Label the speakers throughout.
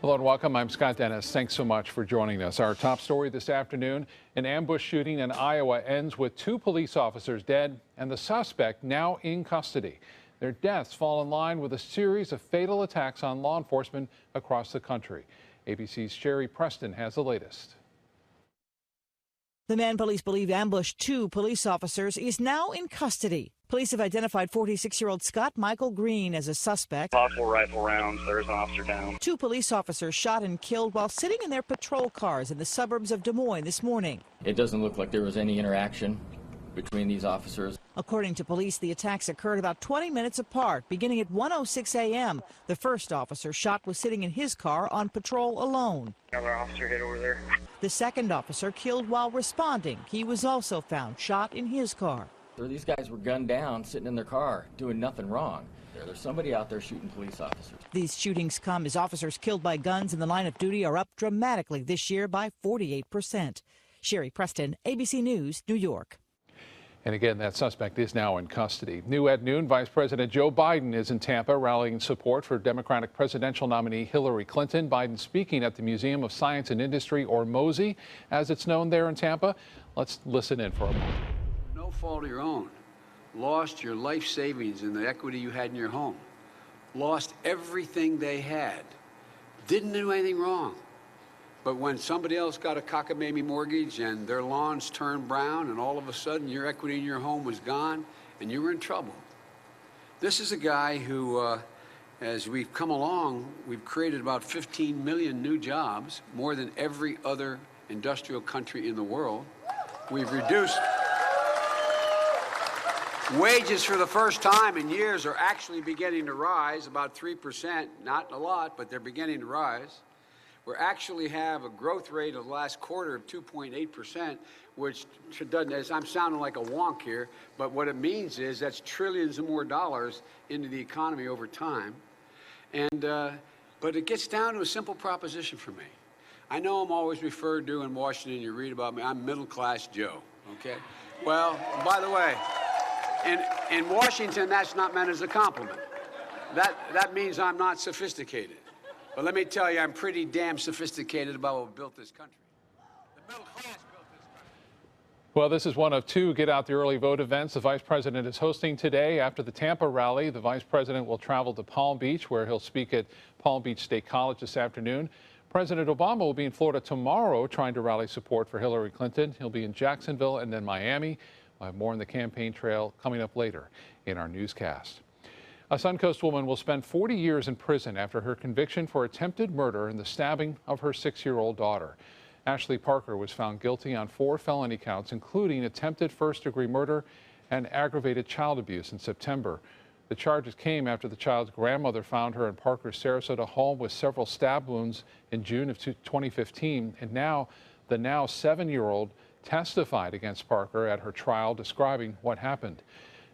Speaker 1: Hello and welcome. I'm Scott Dennis. Thanks so much for joining us. Our top story this afternoon, an ambush shooting in Iowa ends with 2 police officers dead and the suspect now in custody. Their deaths fall in line with a series of fatal attacks on law enforcement across the country. ABC's Sherry Preston has the latest.
Speaker 2: The man police believe ambushed 2 police officers is now in custody. Police have identified 46-year-old Scott Michael Green as a suspect.
Speaker 3: Possible rifle rounds. There's an officer down.
Speaker 2: 2 police officers shot and killed while sitting in their patrol cars in the suburbs of Des Moines this morning.
Speaker 4: It doesn't look like there was any interaction between these officers.
Speaker 2: According to police, the attacks occurred about 20 minutes apart, beginning at 1:06 a.m. The first officer shot was sitting in his car on patrol alone.
Speaker 3: Another officer hit over there.
Speaker 2: The second officer killed while responding. He was also found shot in his car.
Speaker 4: These guys were gunned down, sitting in their car, doing nothing wrong. There's somebody out there shooting police officers.
Speaker 2: These shootings come as officers killed by guns in the line of duty are up dramatically this year by 48%. Sherry Preston, ABC News, New York.
Speaker 1: And again, that suspect is now in custody. New at noon, Vice President Joe Biden is in Tampa rallying support for Democratic presidential nominee Hillary Clinton. Biden speaking at the Museum of Science and Industry, or MOSI, as it's known there in Tampa. Let's listen in for a moment.
Speaker 5: No fault of your own. Lost your life savings and the equity you had in your home. Lost everything they had. Didn't do anything wrong. But when somebody else got a cockamamie mortgage and their lawns turned brown and all of a sudden your equity in your home was gone and you were in trouble. This is a guy who, as we've come along, we've created about 15 million new jobs, more than every other industrial country in the world. We've reduced wages for the first time in years are actually beginning to rise, about 3%, not a lot, but they're beginning to rise. We actually have a growth rate of the last quarter of 2.8%, which doesn't, I'm sounding like a wonk here, but what it means is that's trillions of more dollars into the economy over time. And, but it gets down to a simple proposition for me. I know I'm always referred to in Washington, you read about me, I'm middle-class Joe, okay? Well, by the way, in Washington, that's not meant as a compliment. That means I'm not sophisticated. But let me tell you, I'm pretty damn sophisticated about what built this country. The middle class built this country.
Speaker 1: Well, this is one of 2 Get Out the Early Vote events the Vice President is hosting today. After the Tampa rally, the Vice President will travel to Palm Beach, where he'll speak at Palm Beach State College this afternoon. President Obama will be in Florida tomorrow trying to rally support for Hillary Clinton. He'll be in Jacksonville and then Miami. We'll have more on the campaign trail coming up later in our newscast. A Suncoast woman will spend 40 years in prison after her conviction for attempted murder and the stabbing of her 6-year-old daughter. Ashley Parker was found guilty on 4 felony counts, including attempted first-degree murder and aggravated child abuse in September. The charges came after the child's grandmother found her in Parker's Sarasota home with several stab wounds in June of 2015, and now the 7-year-old testified against Parker at her trial, describing what happened.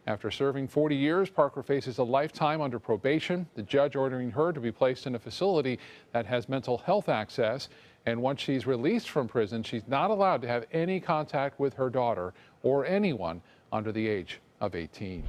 Speaker 1: After serving 40 years, Parker faces a lifetime under probation, the judge ordering her to be placed in a facility that has mental health access. And once she's released from prison, she's not allowed to have any contact with her daughter or anyone under the age of 18.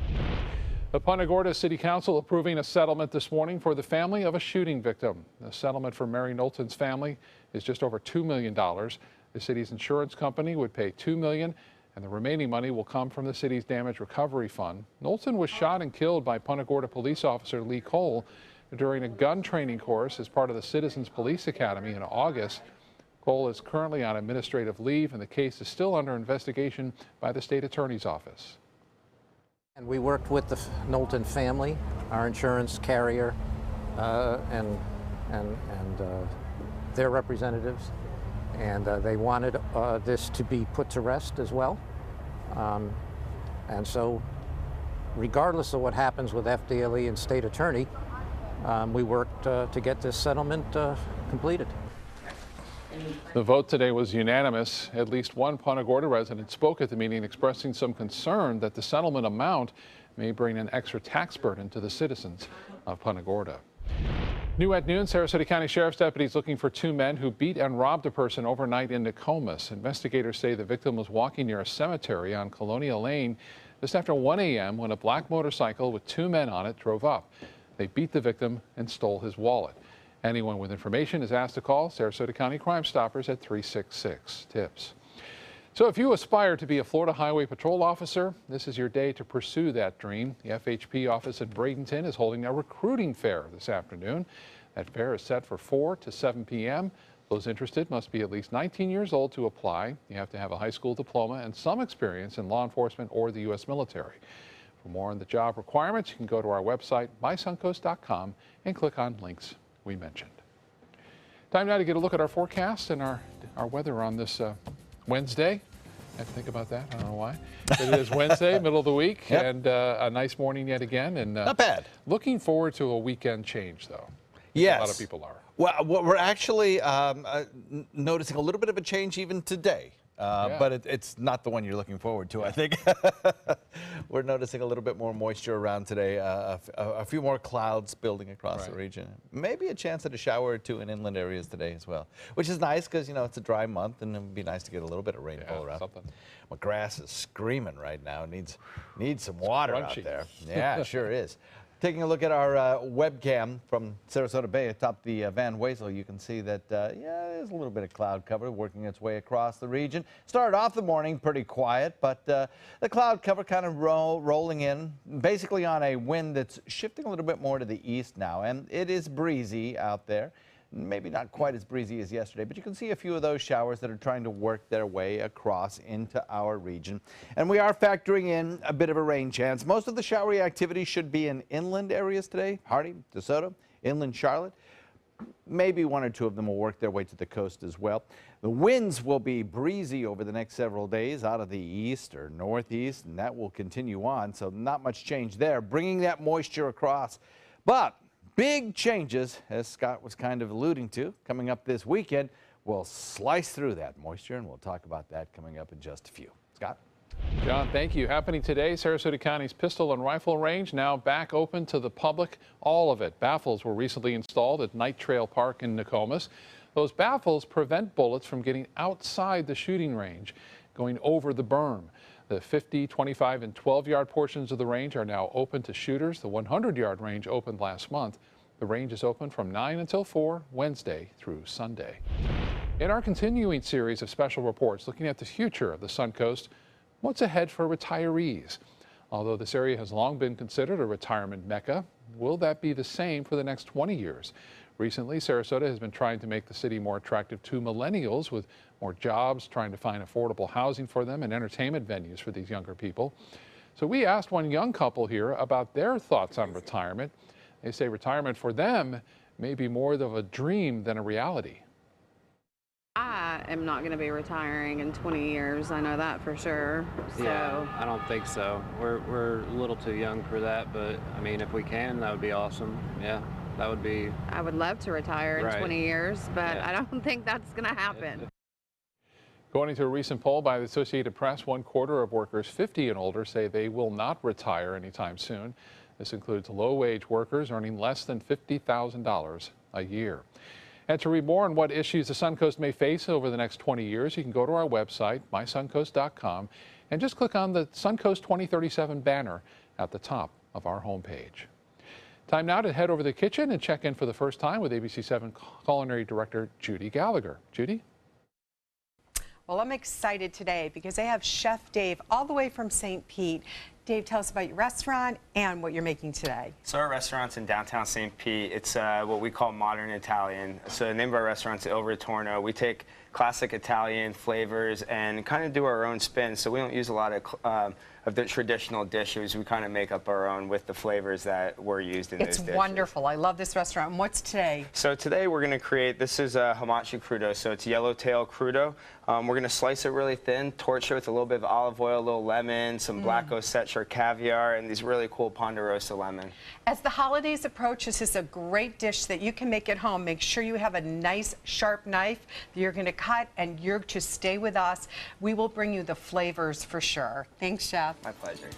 Speaker 1: The Punta Gorda City Council approving a settlement this morning for the family of a shooting victim. The settlement for Mary Knowlton's family is just over $2 million. The city's insurance company would pay $2 million. And the remaining money will come from the city's damage recovery fund. Knowlton was shot and killed by Punta Gorda police officer Lee Cole during a gun training course as part of the Citizens Police Academy in August. Cole is currently on administrative leave, and the case is still under investigation by the state attorney's office.
Speaker 6: And we worked with the Knowlton family, our insurance carrier, and their representatives. And they wanted this to be put to rest as well. And so, regardless of what happens with FDLE and state attorney, we worked to get this settlement completed.
Speaker 1: The vote today was unanimous. At least one Punta Gorda resident spoke at the meeting expressing some concern that the settlement amount may bring an extra tax burden to the citizens of Punta Gorda. New at noon, Sarasota County Sheriff's deputies looking for 2 men who beat and robbed a person overnight in Nokomis. Investigators say the victim was walking near a cemetery on Colonial Lane just after 1 a.m. when a black motorcycle with 2 men on it drove up. They beat the victim and stole his wallet. Anyone with information is asked to call Sarasota County Crime Stoppers at 366-TIPS. So if you aspire to be a Florida Highway Patrol officer, this is your day to pursue that dream. The FHP office at Bradenton is holding a recruiting fair this afternoon. That fair is set for 4 to 7 p.m. Those interested must be at least 19 years old to apply. You have to have a high school diploma and some experience in law enforcement or the U.S. military. For more on the job requirements, you can go to our website, mysuncoast.com, and click on links we mentioned. Time now to get a look at our forecast and our weather on this Wednesday. I have to think about that. I don't know why. But it is Wednesday, middle of the week,
Speaker 7: Yep.
Speaker 1: and a nice morning yet again. And
Speaker 7: Not bad.
Speaker 1: Looking forward to a weekend change, though.
Speaker 7: Yes.
Speaker 1: A lot of people are.
Speaker 7: Well, we're actually noticing a little bit of a change even today. But it's not the one you're looking forward to, I think. We're noticing a little bit more moisture around today, a few more clouds building across the region. Maybe a chance at a shower or two in inland areas today as well, which is nice because, you know, it's a dry month and it would be nice to get a little bit of rainfall around.
Speaker 1: Something.
Speaker 7: My grass is screaming right now. Needs some water out
Speaker 1: crunchy.
Speaker 7: there. Yeah, it sure is. Taking a look at our webcam from Sarasota Bay atop the Van Wezel, you can see that, there's a little bit of cloud cover working its way across the region. Started off the morning pretty quiet, but the cloud cover kind of rolling in, basically on a wind that's shifting a little bit more to the east now, and it is breezy out there. Maybe not quite as breezy as yesterday, but you can see a few of those showers that are trying to work their way across into our region. And we are factoring in a bit of a rain chance. Most of the showery activity should be in inland areas today. Hardee, DeSoto, inland Charlotte. Maybe one or two of them will work their way to the coast as well. The winds will be breezy over the next several days out of the east or northeast, and that will continue on. So not much change there, bringing that moisture across. But big changes, as Scott was kind of alluding to, coming up this weekend. We'll slice through that moisture, and we'll talk about that coming up in just a few. Scott?
Speaker 1: John, thank you. Happening today, Sarasota County's pistol and rifle range now back open to the public, all of it. Baffles were recently installed at Night Trail Park in Nokomis. Those baffles prevent bullets from getting outside the shooting range, going over the berm. The 50, 25, and 12-yard portions of the range are now open to shooters. The 100-yard range opened last month. The range is open from 9 until 4, Wednesday through Sunday. In our continuing series of special reports looking at the future of the Suncoast, what's ahead for retirees? Although this area has long been considered a retirement mecca, will that be the same for the next 20 years? Recently, Sarasota has been trying to make the city more attractive to millennials with more jobs, trying to find affordable housing for them and entertainment venues for these younger people. So we asked one young couple here about their thoughts on retirement. They say retirement for them may be more of a dream than a reality.
Speaker 8: I am not going to be retiring in 20 years. I know that for sure. So
Speaker 9: Yeah, I don't think so. We're a little too young for that, but I mean, if we can, that would be awesome. Yeah, that would be.
Speaker 8: I would love to retire in 20 years, but I don't think that's going to happen.
Speaker 1: According to a recent poll by the Associated Press, 1/4 of workers 50 and older say they will not retire anytime soon. This includes low-wage workers earning less than $50,000 a year. And to read more on what issues the Suncoast may face over the next 20 years, you can go to our website, mysuncoast.com, and just click on the Suncoast 2037 banner at the top of our homepage. Time now to head over to the kitchen and check in for the first time with ABC7 Culinary Director Judy Gallagher. Judy?
Speaker 10: Well, I'm excited today because I have Chef Dave all the way from St. Pete. Dave, tell us about your restaurant and what you're making today.
Speaker 11: So our restaurant's in downtown St. Pete. It's what we call modern Italian. So the name of our restaurant's Il Ritorno. We take classic Italian flavors and kind of do our own spin. So we don't use a lot of the traditional dishes. We kind of make up our own with the flavors that were used in those dishes.
Speaker 10: It's wonderful. I love this restaurant. And what's today?
Speaker 11: So today we're going to create, this is a hamachi crudo. So it's yellowtail crudo. We're going to slice it really thin, torch it with a little bit of olive oil, a little lemon, some black Osetia caviar, and these really cool Ponderosa lemon.
Speaker 10: As the holidays approach, this is a great dish that you can make at home. Make sure you have a nice sharp knife that you're going to cut, and you're to stay with us. We will bring you the flavors for sure. Thanks, Chef.
Speaker 11: My pleasure.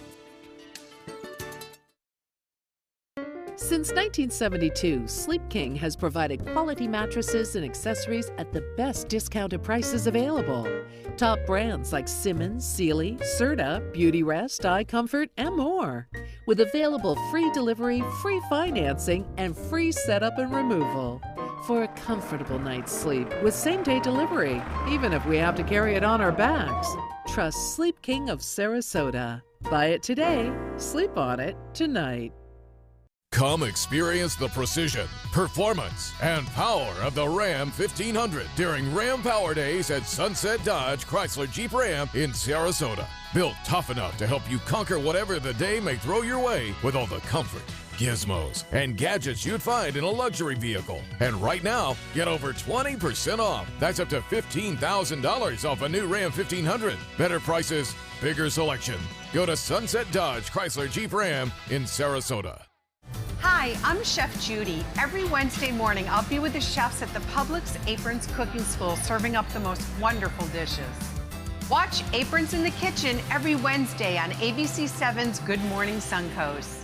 Speaker 12: Since 1972, Sleep King has provided quality mattresses and accessories at the best discounted prices available. Top brands like Simmons, Sealy, Serta, Beautyrest, iComfort, and more. With available free delivery, free financing, and free setup and removal. for a comfortable night's sleep with same-day delivery, even if we have to carry it on our backs. Trust Sleep King of Sarasota. Buy it today, sleep on it tonight.
Speaker 13: Come experience the precision, performance, and power of the Ram 1500 during Ram Power Days at Sunset Dodge Chrysler Jeep Ram in Sarasota. Built tough enough to help you conquer whatever the day may throw your way with all the comfort, gizmos, and gadgets you'd find in a luxury vehicle. And right now, get over 20% off. That's up to $15,000 off a new Ram 1500. Better prices, bigger selection. Go to Sunset Dodge Chrysler Jeep Ram in Sarasota.
Speaker 10: Hi, I'm Chef Judy. Every Wednesday morning, I'll be with the chefs at the Publix Aprons Cooking School serving up the most wonderful dishes. Watch Aprons in the Kitchen every Wednesday on ABC7's Good Morning Suncoast.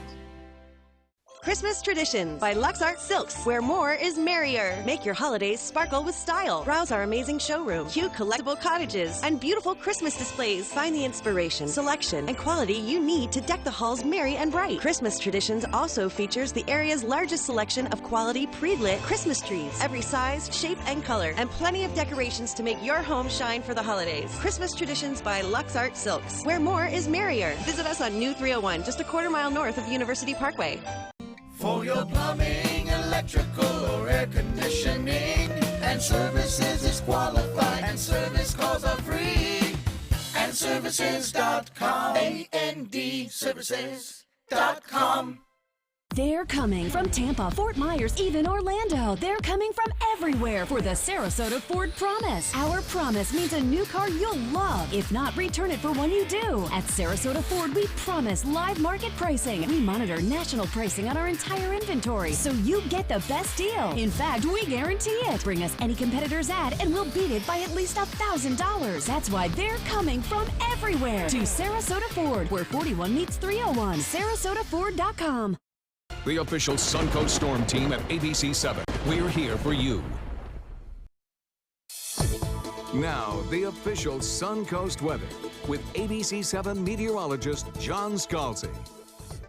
Speaker 14: Christmas Traditions by Lux Art Silks, where more is merrier. Make your holidays sparkle with style. Browse our amazing showroom, cute collectible cottages, and beautiful Christmas displays. Find the inspiration, selection, and quality you need to deck the halls merry and bright. Christmas Traditions also features the area's largest selection of quality pre-lit Christmas trees, every size, shape, and color, and plenty of decorations to make your home shine for the holidays. Christmas Traditions by Lux Art Silks, where more is merrier. Visit us on New 301, just a quarter-mile north of University Parkway.
Speaker 15: For your plumbing, electrical, or air conditioning, and services is qualified, and service calls are free. And services.com, A-N-D, services.com.
Speaker 16: They're coming from Tampa, Fort Myers, even Orlando. They're coming from everywhere for the Sarasota Ford Promise. Our promise means a new car you'll love. If not, return it for one you do. At Sarasota Ford, we promise live market pricing. We monitor national pricing on our entire inventory, so you get the best deal. In fact, we guarantee it. Bring us any competitor's ad, and we'll beat it by at least $1,000. That's why they're coming from everywhere to Sarasota Ford, where 41 meets 301. SarasotaFord.com.
Speaker 17: The official Suncoast Storm team at ABC7. We're here for you. Now, the official Suncoast weather with ABC7 meteorologist John Scalzi.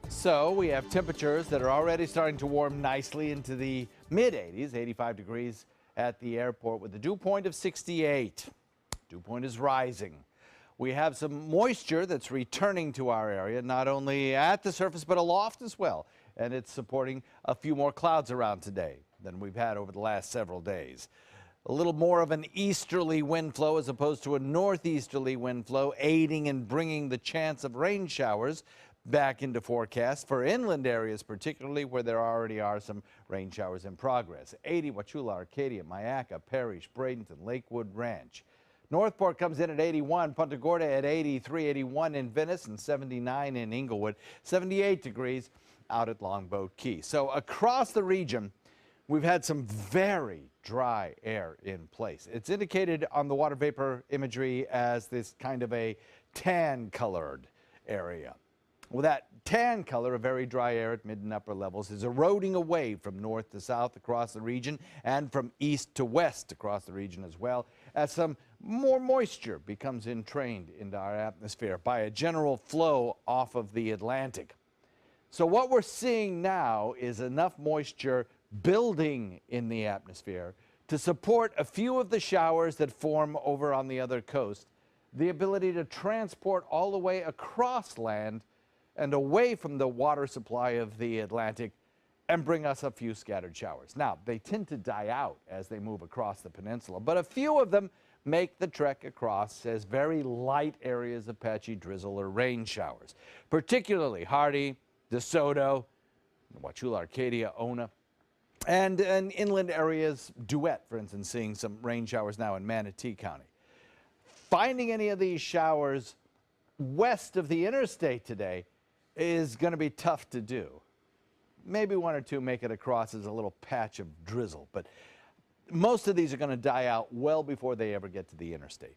Speaker 7: So we have temperatures that are already starting to warm nicely into the mid-80s, 85 degrees at the airport with a dew point of 68. Dew point is rising. We have some moisture that's returning to our area, not only at the surface but aloft as well. And it's supporting a few more clouds around today than we've had over the last several days. A little more of an easterly wind flow as opposed to a northeasterly wind flow, aiding and bringing the chance of rain showers back into forecast for inland areas, particularly where there already are some rain showers in progress. 80 Wauchula, Arcadia, Myakka, Parrish, Bradenton, Lakewood Ranch. Northport comes in at 81, Punta Gorda at 83, 81 in Venice, and 79 in Inglewood, 78 degrees out at Longboat Key. So across the region, we've had some very dry air in place. It's indicated on the water vapor imagery as this kind of a tan-colored area. Well, that tan color of very dry air at mid and upper levels is eroding away from north to south across the region and from east to west across the region as well, as some more moisture becomes entrained into our atmosphere by a general flow off of the Atlantic. So what we're seeing now is enough moisture building in the atmosphere to support a few of the showers that form over on the other coast, the ability to transport all the way across land and away from the water supply of the Atlantic and bring us a few scattered showers. Now, they tend to die out as they move across the peninsula, but a few of them make the trek across as very light areas of patchy drizzle or rain showers, particularly Hardy, DeSoto, Wauchula, Arcadia, Ona, and inland areas, Duet, for instance, seeing some rain showers now in Manatee County. Finding any of these showers west of the interstate today is going to be tough to do. Maybe one or two make it across as a little patch of drizzle, but most of these are going to die out well before they ever get to the interstate.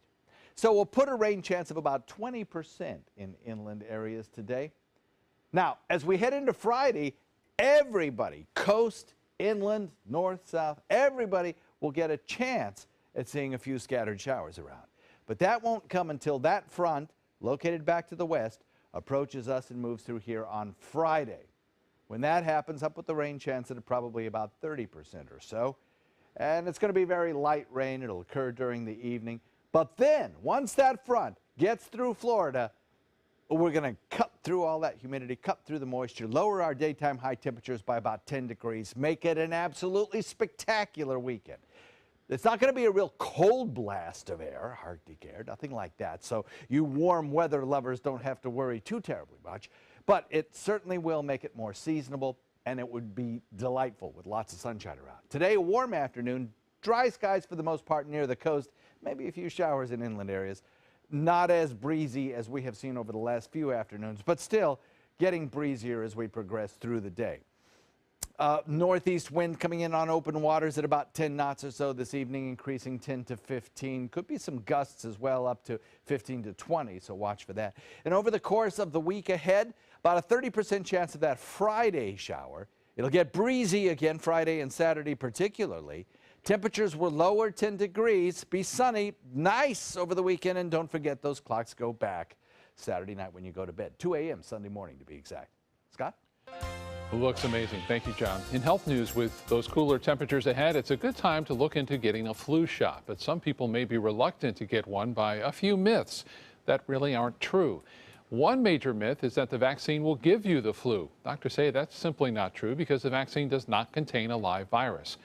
Speaker 7: So we'll put a rain chance of about 20% in inland areas today. Now, as we head into Friday, everybody, coast, inland, north, south, everybody will get a chance at seeing a few scattered showers around. But that won't come until that front, located back to the west, approaches us and moves through here on Friday. When that happens, up with the rain chance at probably about 30% or so. and it's going to be very light rain. It'll occur during the evening. But then, once that front gets through Florida, we're going to cut through all that humidity, cut through the moisture, lower our daytime high temperatures by about 10 degrees, make it an absolutely spectacular weekend. It's not going to be a real cold blast of air, Arctic air, nothing like that. So you warm weather lovers don't have to worry too terribly much. But it certainly will make it more seasonable, and it would be delightful with lots of sunshine around. Today, a warm afternoon, dry skies for the most part near the coast, maybe a few showers in inland areas. Not as breezy as we have seen over the last few afternoons, but still getting breezier as we progress through the day. Northeast wind coming in on open waters at about 10 knots or so this evening, increasing 10 to 15. Could be some gusts as well, up to 15 to 20, so watch for that. And over the course of the week ahead, about a 30% chance of that Friday shower. It'll get breezy again Friday and Saturday particularly. Temperatures will lower 10 degrees, be sunny, nice over the weekend, and don't forget those clocks go back Saturday night when you go to bed, 2 a.m. Sunday morning to be exact. Scott?
Speaker 1: Looks amazing. Thank you, John. In health news, with those cooler temperatures ahead, it's a good time to look into getting a flu shot, but some people may be reluctant to get one by a few myths that really aren't true. One major myth is that the vaccine will give you the flu. Doctors say that's simply not true because the vaccine does not contain a live virus.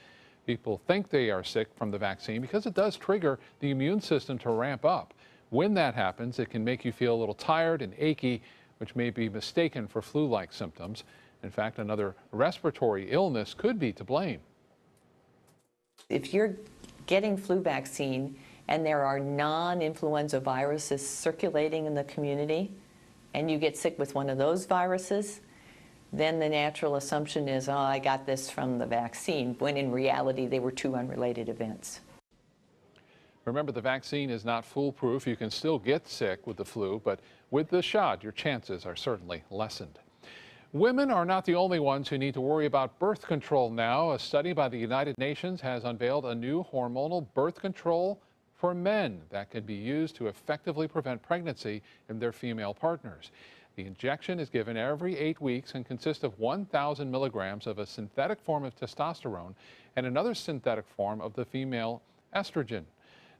Speaker 1: People think they are sick from the vaccine because it does trigger the immune system to ramp up. When that happens, it can make you feel a little tired and achy, which may be mistaken for flu-like symptoms. In fact, another respiratory illness could be to blame.
Speaker 18: If you're getting flu vaccine and there are non-influenza viruses circulating in the community, and you get sick with one of those viruses, then the natural assumption is, oh, I got this from the vaccine, when in reality they were two unrelated events.
Speaker 1: Remember, the vaccine is not foolproof. You can still get sick with the flu, but with the shot, your chances are certainly lessened. Women are not the only ones who need to worry about birth control now. A study by the United Nations has unveiled a new hormonal birth control for men that can be used to effectively prevent pregnancy in their female partners. The injection is given every 8 weeks and consists of 1,000 milligrams of a synthetic form of testosterone and another synthetic form of the female estrogen.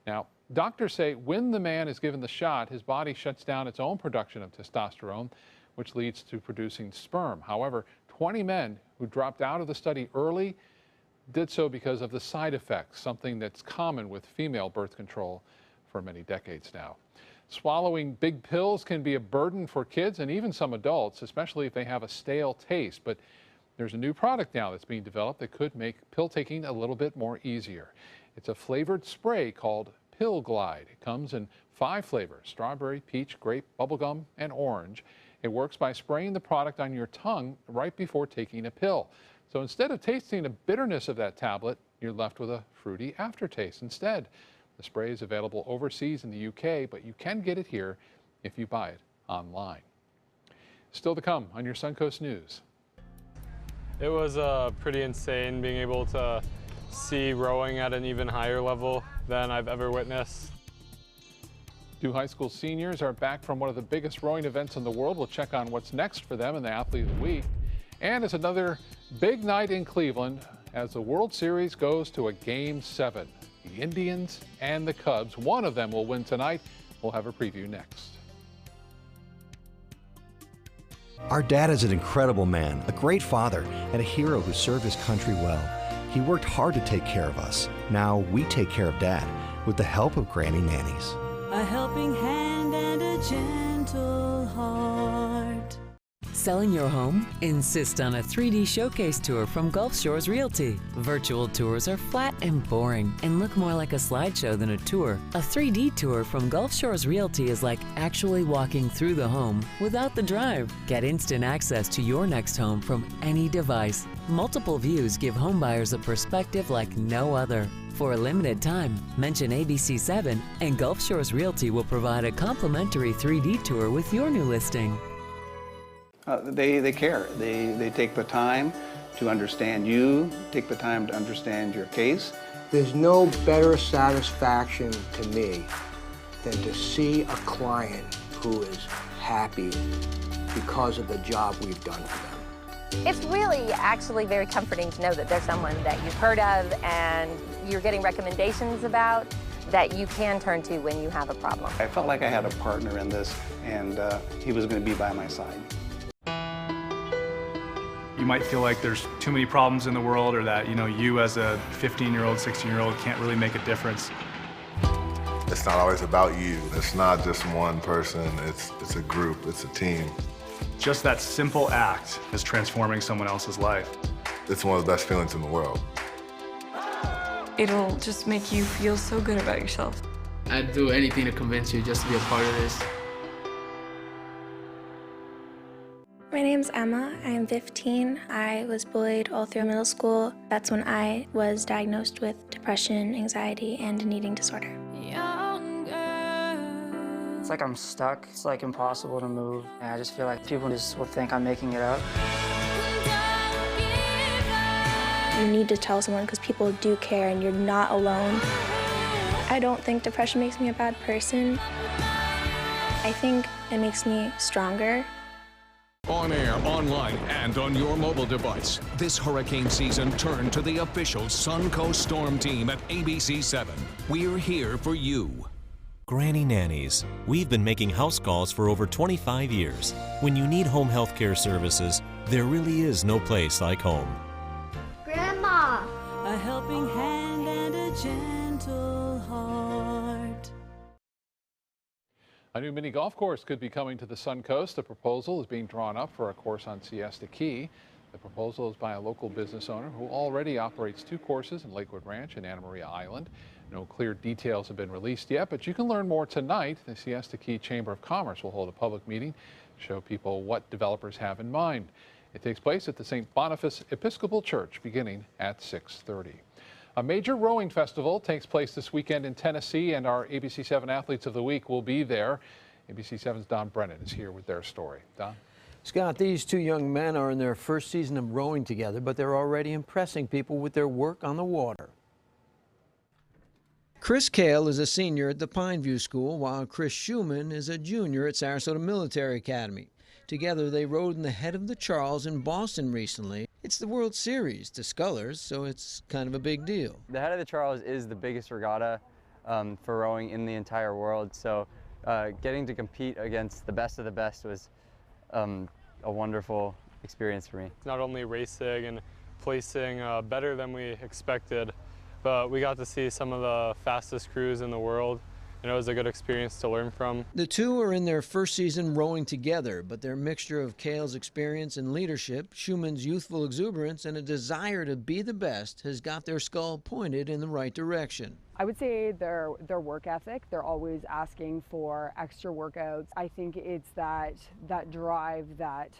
Speaker 1: Now, doctors say when the man is given the shot, his body shuts down its own production of testosterone, which leads to producing sperm. However, 20 men who dropped out of the study early did so because of the side effects, something that's common with female birth control for many decades now. Swallowing big pills can be a burden for kids and even some adults, especially if they have a stale taste. But there's a new product now that's being developed that could make pill taking a little bit more easier. It's a flavored spray called Pill Glide. It comes in 5 flavors: strawberry, peach, grape, bubblegum, and orange. It works by spraying the product on your tongue right before taking a pill. So instead of tasting the bitterness of that tablet, you're left with a fruity aftertaste instead. The spray is available overseas in the UK, but you can get it here if you buy it online. Still to come on your Suncoast News.
Speaker 19: It was pretty insane being able to see rowing at an even higher level than I've ever witnessed.
Speaker 1: 2 high school seniors are back from one of the biggest rowing events in the world. We'll check on what's next for them in the Athlete of the Week. And it's another big night in Cleveland as the World Series goes to a Game 7. The Indians and the Cubs, one of them will win tonight. We'll have a preview next.
Speaker 20: Our dad is an incredible man, a great father, and a hero who served his country well. He worked hard to take care of us. Now we take care of Dad with the help of Granny Nannies.
Speaker 21: A helping hand and a gentle heart.
Speaker 22: Selling your home? Insist on a 3D showcase tour from Gulf Shores Realty. Virtual tours are flat and boring and look more like a slideshow than a tour. A 3D tour from Gulf Shores Realty is like actually walking through the home without the drive. Get instant access to your next home from any device. Multiple views give homebuyers a perspective like no other. For a limited time, mention ABC7 and Gulf Shores Realty will provide a complimentary 3D tour with your new listing.
Speaker 23: They care. They take the time to understand you, take the time to understand your case.
Speaker 24: There's no better satisfaction to me than to see a client who is happy because of the job we've done for them.
Speaker 2: It's really actually very comforting to know that there's someone that you've heard of and you're getting recommendations about that you can turn to when you have a problem.
Speaker 23: I felt like I had a partner in this, and he was going to be by my side.
Speaker 3: You might feel like there's too many problems in the world, or that, you as a 15-year-old, 16-year-old can't really make a difference.
Speaker 4: It's not always about you. It's not just one person. It's a group. It's a team.
Speaker 3: Just that simple act is transforming someone else's life.
Speaker 4: It's one of the best feelings in the world.
Speaker 5: It'll just make you feel so good about yourself.
Speaker 25: I'd do anything to convince you just to be a part of this.
Speaker 26: My name's Emma. I am 15. I was bullied all through middle school. That's when I was diagnosed with depression, anxiety, and an eating disorder.
Speaker 27: It's like I'm stuck. It's like impossible to move. And I just feel like people just will think I'm making it up.
Speaker 26: You need to tell someone because people do care and you're not alone. I don't think depression makes me a bad person. I think it makes me stronger.
Speaker 17: On air, online, and on your mobile device, this hurricane season, turn to the official Suncoast Storm Team at ABC7. We're here for you.
Speaker 28: Granny Nannies. We've been making house calls for over 25 years. When you need home health care services, there really is no place like home.
Speaker 21: Grandma! A helping hand and a gentle heart.
Speaker 1: A new mini golf course could be coming to the Suncoast. A proposal is being drawn up for a course on Siesta Key. The proposal is by a local business owner who already operates 2 courses in Lakewood Ranch and Anna Maria Island. No clear details have been released yet, but you can learn more tonight. The Siesta Key Chamber of Commerce will hold a public meeting to show people what developers have in mind. It takes place at the St. Boniface Episcopal Church beginning at 6:30. A major rowing festival takes place this weekend in Tennessee, and our ABC7 Athletes of the Week will be there. ABC7's Don Brennan is here with their story. Don?
Speaker 29: Scott, these 2 young men are in their first season of rowing together, but they're already impressing people with their work on the water. Chris Kale is a senior at the Pineview School, while Chris Schumann is a junior at Sarasota Military Academy. Together, they rowed in the Head of the Charles in Boston recently. It's the World Series to scullers, so it's kind of a big deal.
Speaker 30: The Head of the Charles is the biggest regatta for rowing in the entire world, so getting to compete against the best of the best was a wonderful experience for me.
Speaker 19: It's not only racing and placing better than we expected, but we got to see some of the fastest crews in the world, and it was a good experience to learn from.
Speaker 29: The 2 are in their first season rowing together, but their mixture of Kale's experience and leadership, Schumann's youthful exuberance, and a desire to be the best has got their skull pointed in the right direction.
Speaker 31: I would say their work ethic. They're always asking for extra workouts. I think it's that drive, that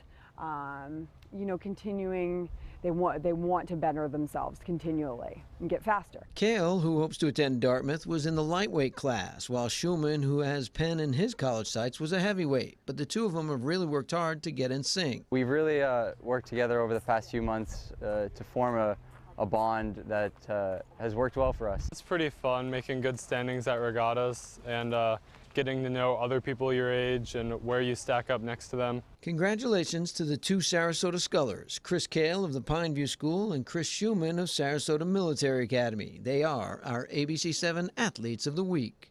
Speaker 31: continuing. They want to better themselves continually and get faster.
Speaker 29: Kale, who hopes to attend Dartmouth, was in the lightweight class, while Schumann, who has Penn in his college sights, was a heavyweight. But the 2 of them have really worked hard to get in sync.
Speaker 30: We've really worked together over the past few months to form a bond that has worked well for us.
Speaker 19: It's pretty fun making good standings at regattas and getting to know other people your age and where you stack up next to them.
Speaker 29: Congratulations to the 2 Sarasota scullers, Chris Kale of the Pineview School and Chris Schumann of Sarasota Military Academy. They are our ABC7 Athletes of the Week.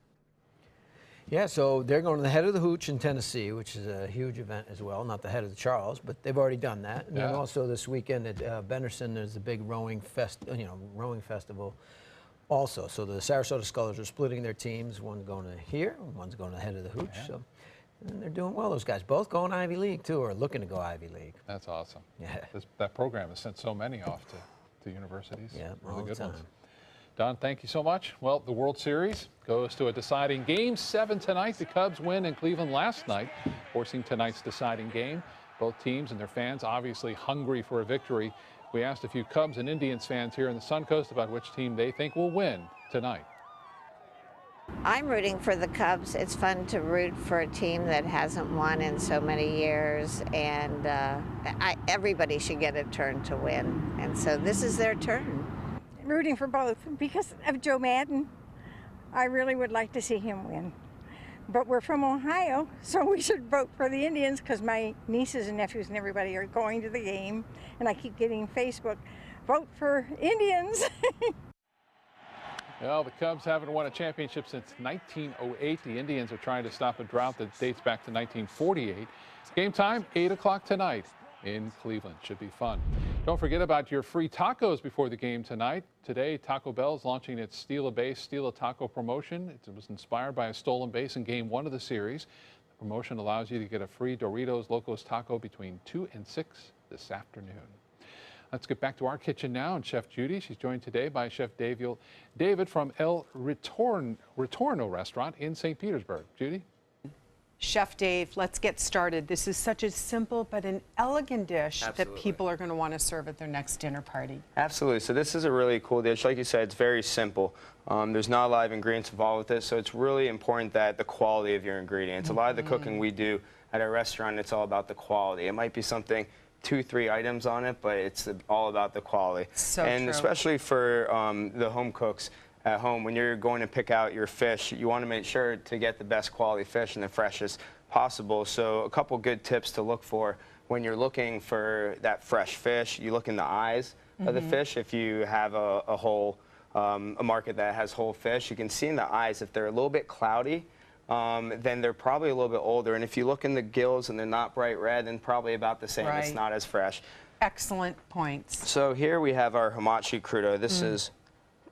Speaker 29: Yeah, so they're going to the Head of the Hooch in Tennessee, which is a huge event as well. Not the Head of the Charles, but they've already done that. And then also this weekend at Benderson, there's a big rowing festival. Also, so the Sarasota Scullers are splitting their teams. One's going to here, one's going to the Head of the Hooch. Yeah. So, and they're doing well, those guys. Both going Ivy League, too, or looking to go Ivy League.
Speaker 1: That's awesome.
Speaker 29: Yeah.
Speaker 1: That program has sent so many off to universities.
Speaker 29: Yeah,
Speaker 1: really
Speaker 29: all
Speaker 1: good
Speaker 29: the time.
Speaker 1: ones. Don, thank you so much. Well, the World Series goes to a deciding game 7 tonight. The Cubs win in Cleveland last night, forcing tonight's deciding game. Both teams and their fans obviously hungry for a victory. We asked a few Cubs and Indians fans here in the Suncoast about which team they think will win tonight.
Speaker 32: I'm rooting for the Cubs. It's fun to root for a team that hasn't won in so many years, and everybody should get a turn to win. And so this is their turn.
Speaker 33: Rooting for both because of Joe Madden. I really would like to see him win.
Speaker 6: but we're from Ohio, so we should vote for the Indians because my nieces and nephews and everybody are going to the game, and I keep getting Facebook, vote for Indians.
Speaker 1: Well, the Cubs haven't won a championship since 1908. The Indians are trying to stop a drought that dates back to 1948. Game time, 8 o'clock tonight in Cleveland. Should be fun. Don't forget about your free tacos before the game tonight. Today, Taco Bell is launching its Steal a Base, Steal a Taco promotion. It was inspired by a stolen base in Game 1 of the series. The promotion allows you to get a free Doritos Locos Taco between 2 and 6 this afternoon. Let's get back to our kitchen now and Chef Judy. She's joined today by Chef David from El Ritorno restaurant in St. Petersburg. Judy?
Speaker 7: Chef Dave, let's get started. This is such a simple but an elegant dish that people are going to want to serve at their next dinner party.
Speaker 8: Absolutely. So this is a really cool dish. Like you said, it's very simple. There's not a lot of ingredients involved with it, so it's really important that the quality of your ingredients. A lot of the cooking we do at our restaurant, it's all about the quality. It might be something 2-3 items on it, but it's all about the quality.
Speaker 7: So
Speaker 8: and
Speaker 7: true.
Speaker 8: Especially for the home cooks at home, when you're going to pick out your fish, you want to make sure to get the best quality fish and the freshest possible. So a couple good tips to look for when you're looking for that fresh fish. You look in the eyes of the fish. If you have a whole a market that has whole fish, you can see in the eyes if they're a little bit cloudy, then they're probably a little bit older. And if you look in the gills and they're not bright red, then probably about the same.
Speaker 7: Right.
Speaker 8: It's not as fresh.
Speaker 7: Excellent points.
Speaker 8: So here we have our hamachi crudo. This is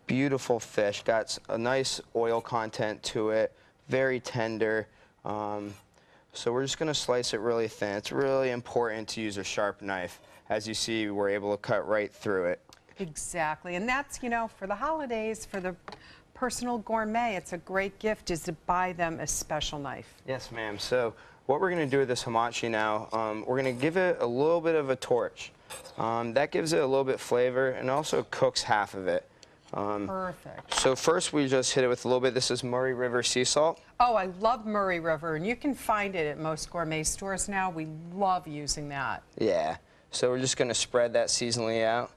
Speaker 8: beautiful fish, got a nice oil content to it, very tender. So we're just going to slice it really thin. It's really important to use a sharp knife. As you see, we're able to cut right through it.
Speaker 7: Exactly, and that's, you know, for the holidays, for the personal gourmet, it's a great gift is to buy them a special knife.
Speaker 8: Yes, ma'am. So what we're going to do with this hamachi now, we're going to give it a little bit of a torch. That gives it a little bit flavor and also cooks half of it.
Speaker 7: Perfect.
Speaker 8: So first we just hit it with a little bit. This is Murray River sea salt.
Speaker 7: Oh, I love Murray River, and you can find it at most gourmet stores now. We love using that.
Speaker 8: Yeah. So we're just going to spread that seasonally out.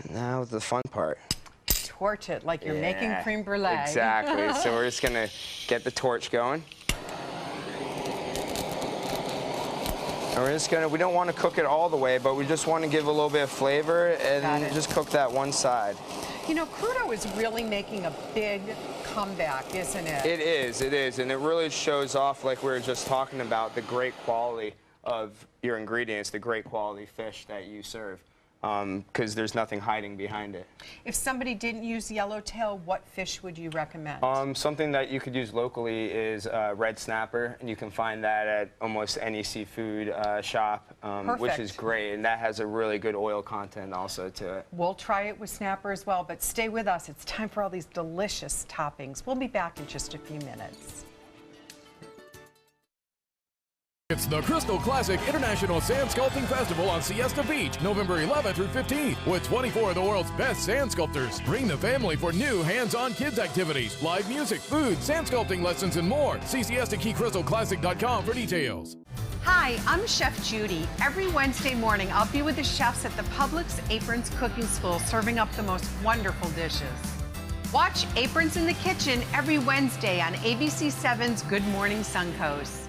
Speaker 8: And now the fun part.
Speaker 7: Torch it like you're making creme brulee.
Speaker 8: Exactly. So we're just going to get the torch going. And we're just gonna, we don't want to cook it all the way, but we just want to give a little bit of flavor and just cook that one side.
Speaker 7: You know, crudo is really making a big comeback, isn't it?
Speaker 8: It is, and it really shows off, like we were just talking about, the great quality of your ingredients, the great quality fish that you serve, because there's nothing hiding behind it.
Speaker 7: If somebody didn't use yellowtail, what fish would you recommend?
Speaker 8: Something that you could use locally is red snapper, and you can find that at almost any seafood shop, which is great, and that has a really good oil content also to it.
Speaker 7: We'll try it with snapper as well, but stay with us. It's time for all these delicious toppings. We'll be back in just a few minutes.
Speaker 9: It's the Crystal Classic International Sand Sculpting Festival on Siesta Beach, November 11th through 15th, with 24 of the world's best sand sculptors. Bring the family for new hands-on kids activities, live music, food, sand sculpting lessons, and more. See SiestaKeyCrystalClassic.com for details.
Speaker 7: Hi, I'm Chef Judy. Every Wednesday morning, I'll be with the chefs at the Publix Aprons Cooking School, serving up the most wonderful dishes. Watch Aprons in the Kitchen every Wednesday on ABC7's Good Morning Suncoast.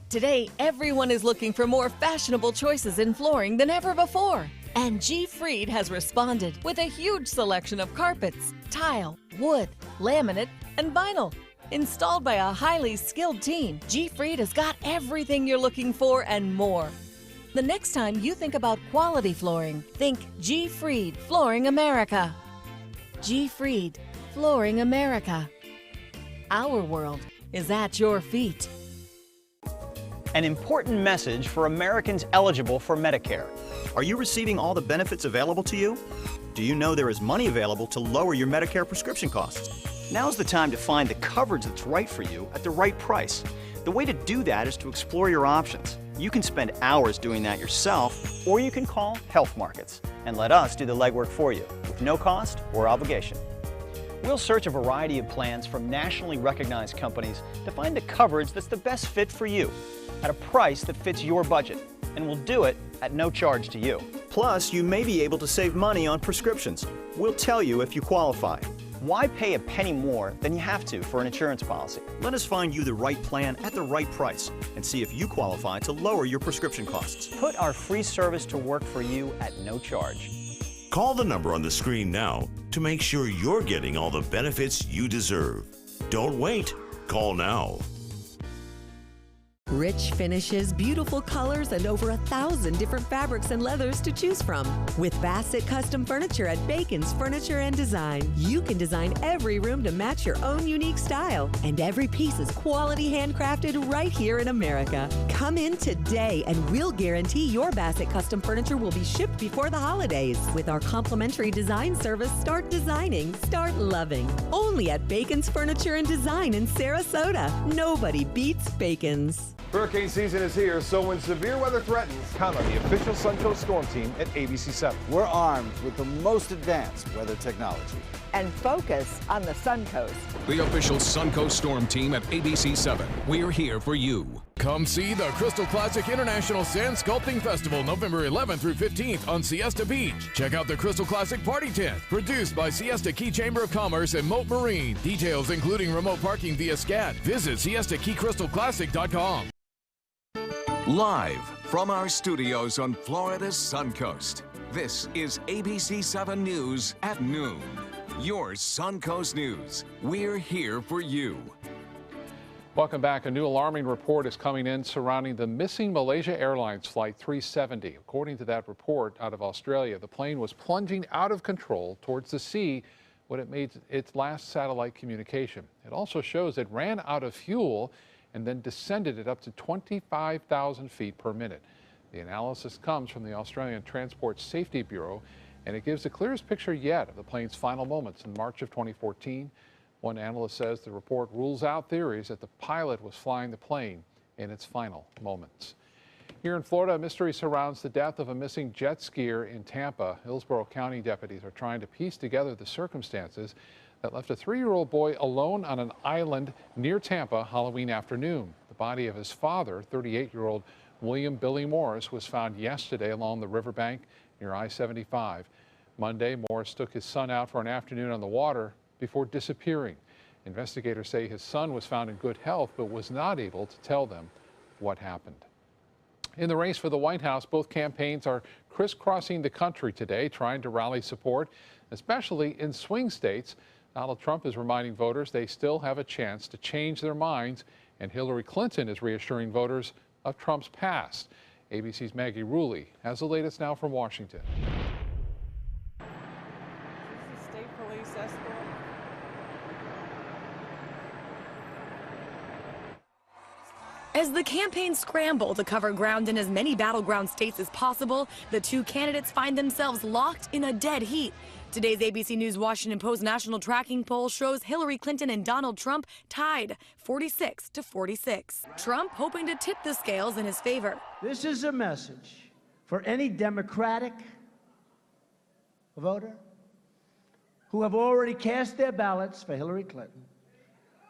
Speaker 10: Today, everyone is looking for more fashionable choices in flooring than ever before. And G. Fried has responded with a huge selection of carpets, tile, wood, laminate, and vinyl. Installed by a highly skilled team, G. Fried has got everything you're looking for and more. The next time you think about quality flooring, think G. Fried Flooring America. G. Fried Flooring America. Our world is at your feet.
Speaker 11: An important message for Americans eligible for Medicare.
Speaker 12: Are you receiving all the benefits available to you? Do you know there is money available to lower your Medicare prescription costs?
Speaker 11: Now's the time to find the coverage that's right for you at the right price. The way to do that is to explore your options. You can spend hours doing that yourself, or you can call Health Markets and let us do the legwork for you with no cost or obligation. We'll search a variety of plans from nationally recognized companies to find the coverage that's the best fit for you at a price that fits your budget, and we'll do it at no charge to you.
Speaker 12: Plus, you may be able to save money on prescriptions. We'll tell you if you qualify.
Speaker 11: Why pay a penny more than you have to for an insurance policy?
Speaker 12: Let us find you the right plan at the right price and see if you qualify to lower your prescription costs.
Speaker 11: Put our free service to work for you at no charge.
Speaker 2: Call the number on the screen now to make sure you're getting all the benefits you deserve. Don't wait. Call now.
Speaker 3: Rich finishes, beautiful colors, and over 1,000 different fabrics and leathers to choose from. With Bassett Custom Furniture at Bacon's Furniture and Design, you can design every room to match your own unique style. And every piece is quality handcrafted right here in America. Come in today and we'll guarantee your Bassett Custom Furniture will be shipped before the holidays. With our complimentary design service, start designing, start loving. Only at Bacon's Furniture and Design in Sarasota. Nobody beats Bacon's.
Speaker 4: Hurricane season is here, so when severe weather threatens, count on the official Suncoast Storm Team at ABC7.
Speaker 13: We're armed with the most advanced weather technology.
Speaker 14: And focus on the Suncoast.
Speaker 17: The official Suncoast Storm Team at ABC7. We're here for you.
Speaker 9: Come see the Crystal Classic International Sand Sculpting Festival November 11th through 15th on Siesta Beach. Check out the Crystal Classic Party Tent, produced by Siesta Key Chamber of Commerce and Moat Marine. Details including remote parking via SCAD. Visit SiestaKeyCrystalClassic.com.
Speaker 17: Live from our studios on Florida's Suncoast, this is ABC7 News at noon. Your Suncoast News. We're here for you.
Speaker 1: Welcome back. A new alarming report is coming in surrounding the missing Malaysia Airlines Flight 370. According to that report out of Australia, the plane was plunging out of control towards the sea when it made its last satellite communication. It also shows it ran out of fuel and then descended it up to 25,000 feet per minute. The analysis comes from the Australian Transport Safety Bureau, and it gives the clearest picture yet of the plane's final moments in March of 2014. One analyst says the report rules out theories that the pilot was flying the plane in its final moments. Here in Florida, a mystery surrounds the death of a missing jet skier in Tampa. Hillsborough County deputies are trying to piece together the circumstances that left a 3-year-old boy alone on an island near Tampa Halloween afternoon. The body of his father, 38-year-old William Billy Morris, was found yesterday along the riverbank near I-75. Monday, Morris took his son out for an afternoon on the water before disappearing. Investigators say his son was found in good health but was not able to tell them what happened. In the race for the White House, both campaigns are crisscrossing the country today, trying to rally support, especially in swing states. Donald Trump is reminding voters they still have a chance to change their minds, and Hillary Clinton is reassuring voters of Trump's past. ABC's Maggie Rulli has the latest now from Washington.
Speaker 15: State police escort.
Speaker 16: As the campaigns scramble to cover ground in as many battleground states as possible, the two candidates find themselves locked in a dead heat. Today's ABC News Washington Post national tracking poll shows Hillary Clinton and Donald Trump tied 46-46. Trump hoping to tip the scales in his favor.
Speaker 18: This is a message for any Democratic voter who have already cast their ballots for Hillary Clinton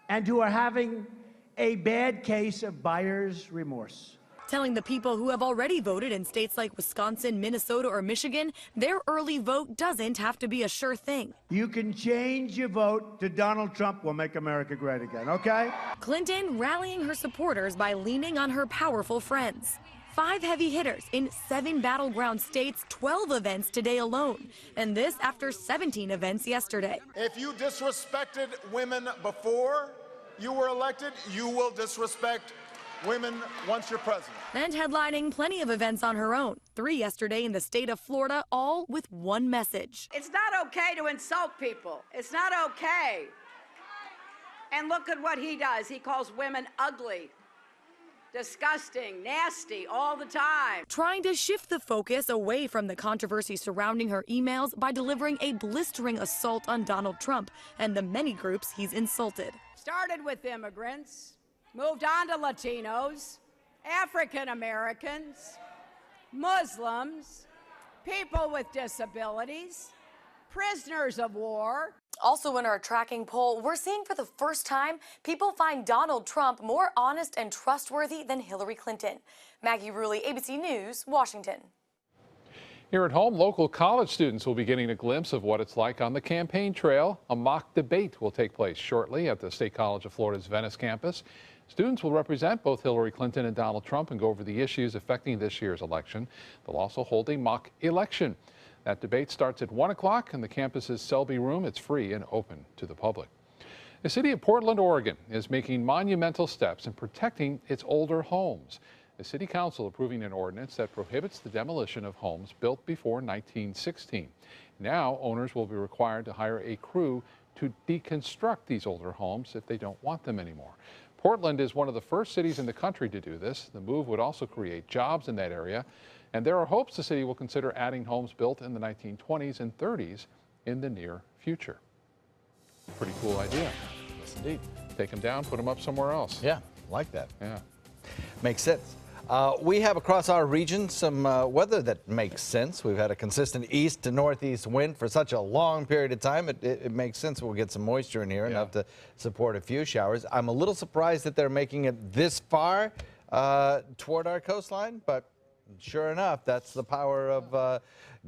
Speaker 18: and who are having a bad case of buyer's remorse.
Speaker 16: Telling the people who have already voted in states like Wisconsin, Minnesota, or Michigan, their early vote doesn't have to be a sure thing.
Speaker 18: You can change your vote to Donald Trump will make America great again, okay?
Speaker 16: Clinton rallying her supporters by leaning on her powerful friends. 5 heavy hitters in 7 battleground states, 12 events today alone. And this after 17 events yesterday.
Speaker 20: If you disrespected women before you were elected, you will disrespect women once you're president.
Speaker 16: And headlining plenty of events on her own. 3 yesterday in the state of Florida, all with one message.
Speaker 22: It's not okay to insult people. It's not okay. And look at what he does. He calls women ugly, disgusting, nasty all the time.
Speaker 16: Trying to shift the focus away from the controversy surrounding her emails by delivering a blistering assault on Donald Trump and the many groups he's insulted.
Speaker 22: Started with immigrants, moved on to Latinos, African Americans, Muslims, people with disabilities, prisoners of war.
Speaker 16: Also in our tracking poll, we're seeing for the first time people find Donald Trump more honest and trustworthy than Hillary Clinton. Maggie Rulli, ABC News, Washington.
Speaker 1: Here at home, local college students will be getting a glimpse of what it's like on the campaign trail. A mock debate will take place shortly at the State College of Florida's Venice campus. Students will represent both Hillary Clinton and Donald Trump and go over the issues affecting this year's election. They'll also hold a mock election. That debate starts at 1 o'clock in the campus's Selby Room. It's free and open to the public. The city of Portland, Oregon is making monumental steps in protecting its older homes. The City Council approving an ordinance that prohibits the demolition of homes built before 1916. Now, owners will be required to hire a crew to deconstruct these older homes if they don't want them anymore. Portland is one of the first cities in the country to do this. The move would also create jobs in that area, and there are hopes the city will consider adding homes built in the 1920s and 30s in the near future. Pretty cool idea.
Speaker 5: Yes, indeed.
Speaker 1: Take them down, put them up somewhere else.
Speaker 5: Yeah, like that.
Speaker 1: Yeah.
Speaker 5: Makes sense. We have across our region some weather that makes sense. We've had a consistent east to northeast wind for such a long period of time. It makes sense we'll get some moisture in here, enough to support a few showers. I'm a little surprised that they're making it this far toward our coastline, but sure enough, that's the power of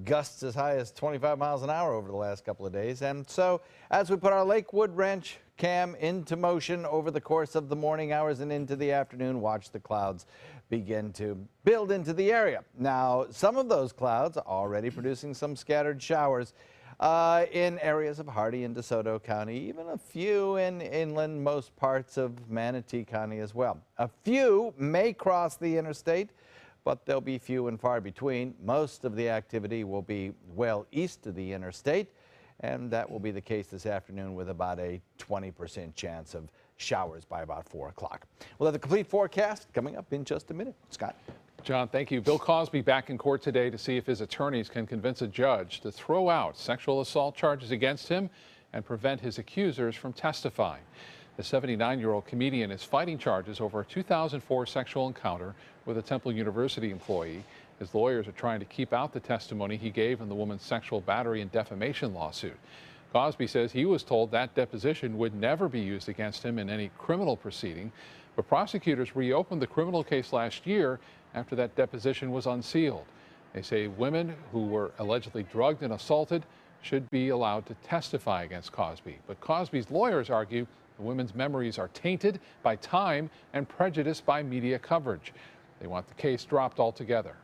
Speaker 5: gusts as high as 25 miles an hour over the last couple of days. And so as we put our Lakewood Ranch cam into motion over the course of the morning hours and into the afternoon, watch the clouds begin to build into the area. Now, some of those clouds are already producing some scattered showers in areas of Hardee and DeSoto County, even a few in inland most parts of Manatee County as well. A few may cross the interstate, but they'll be few and far between. Most of the activity will be well east of the interstate, and that will be the case this afternoon with about a 20% chance of showers by about 4 o'clock. We'll have the complete forecast coming up in just a minute. Scott.
Speaker 1: John, thank you. Bill Cosby back in court today to see if his attorneys can convince a judge to throw out sexual assault charges against him and prevent his accusers from testifying. The 79-year-old comedian is fighting charges over a 2004 sexual encounter with a Temple University employee. His lawyers are trying to keep out the testimony he gave in the woman's sexual battery and defamation lawsuit. Cosby says he was told that deposition would never be used against him in any criminal proceeding, but prosecutors reopened the criminal case last year after that deposition was unsealed. They say women who were allegedly drugged and assaulted should be allowed to testify against Cosby. But Cosby's lawyers argue the women's memories are tainted by time and prejudiced by media coverage. They want the case dropped altogether.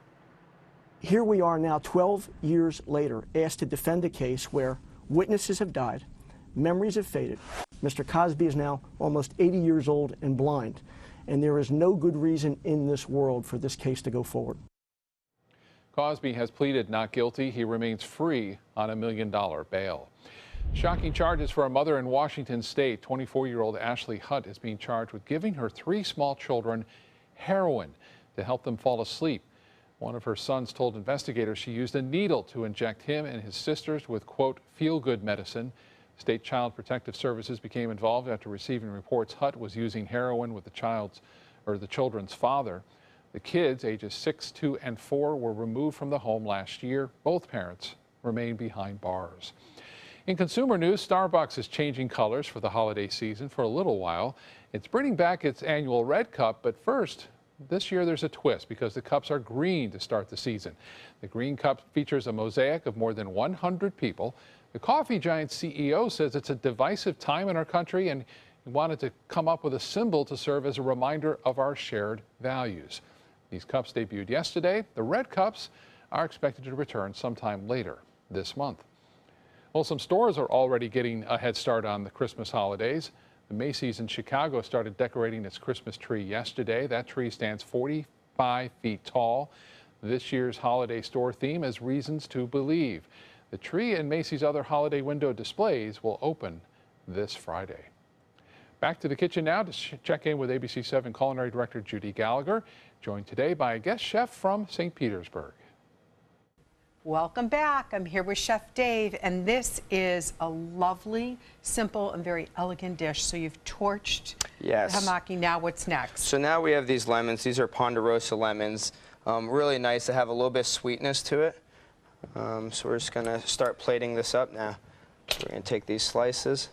Speaker 19: Here we are now 12 years later, asked to defend a case where witnesses have died, memories have faded. Mr. Cosby is now almost 80 years old and blind, and there is no good reason in this world for this case to go forward.
Speaker 1: Cosby has pleaded not guilty. He remains free on $1 million bail. Shocking charges for a mother in Washington state. 24-year-old Ashley Hutt is being charged with giving her 3 small children heroin to help them fall asleep. One of her sons told investigators she used a needle to inject him and his sisters with, quote, feel-good medicine. State Child Protective Services became involved after receiving reports Hutt was using heroin with the children's father. The kids, ages 6, 2, and 4, were removed from the home last year. Both parents remain behind bars. In consumer news, Starbucks is changing colors for the holiday season for a little while. It's bringing back its annual red cup, but first, this year there's a twist because the cups are green to start the season. The green cup features a mosaic of more than 100 people. The coffee giant CEO says it's a divisive time in our country and he wanted to come up with a symbol to serve as a reminder of our shared values. These cups debuted yesterday. The red cups are expected to return sometime later this month. Well, some stores are already getting a head start on the Christmas holidays. The Macy's in Chicago started decorating its Christmas tree yesterday. That tree stands 45 feet tall. This year's holiday store theme is Reasons to Believe. The tree and Macy's other holiday window displays will open this Friday. Back to the kitchen now to check in with ABC 7 Culinary Director Judy Gallagher, joined today by a guest chef from St. Petersburg.
Speaker 7: Welcome back. I'm here with Chef Dave, and this is a lovely, simple, and very elegant dish. So you've torched the hamaki. Now what's next?
Speaker 8: So now we have these lemons. These are Ponderosa lemons. Really nice to have a little bit of sweetness to it. So we're just going to start plating this up now. So we're going to take these slices.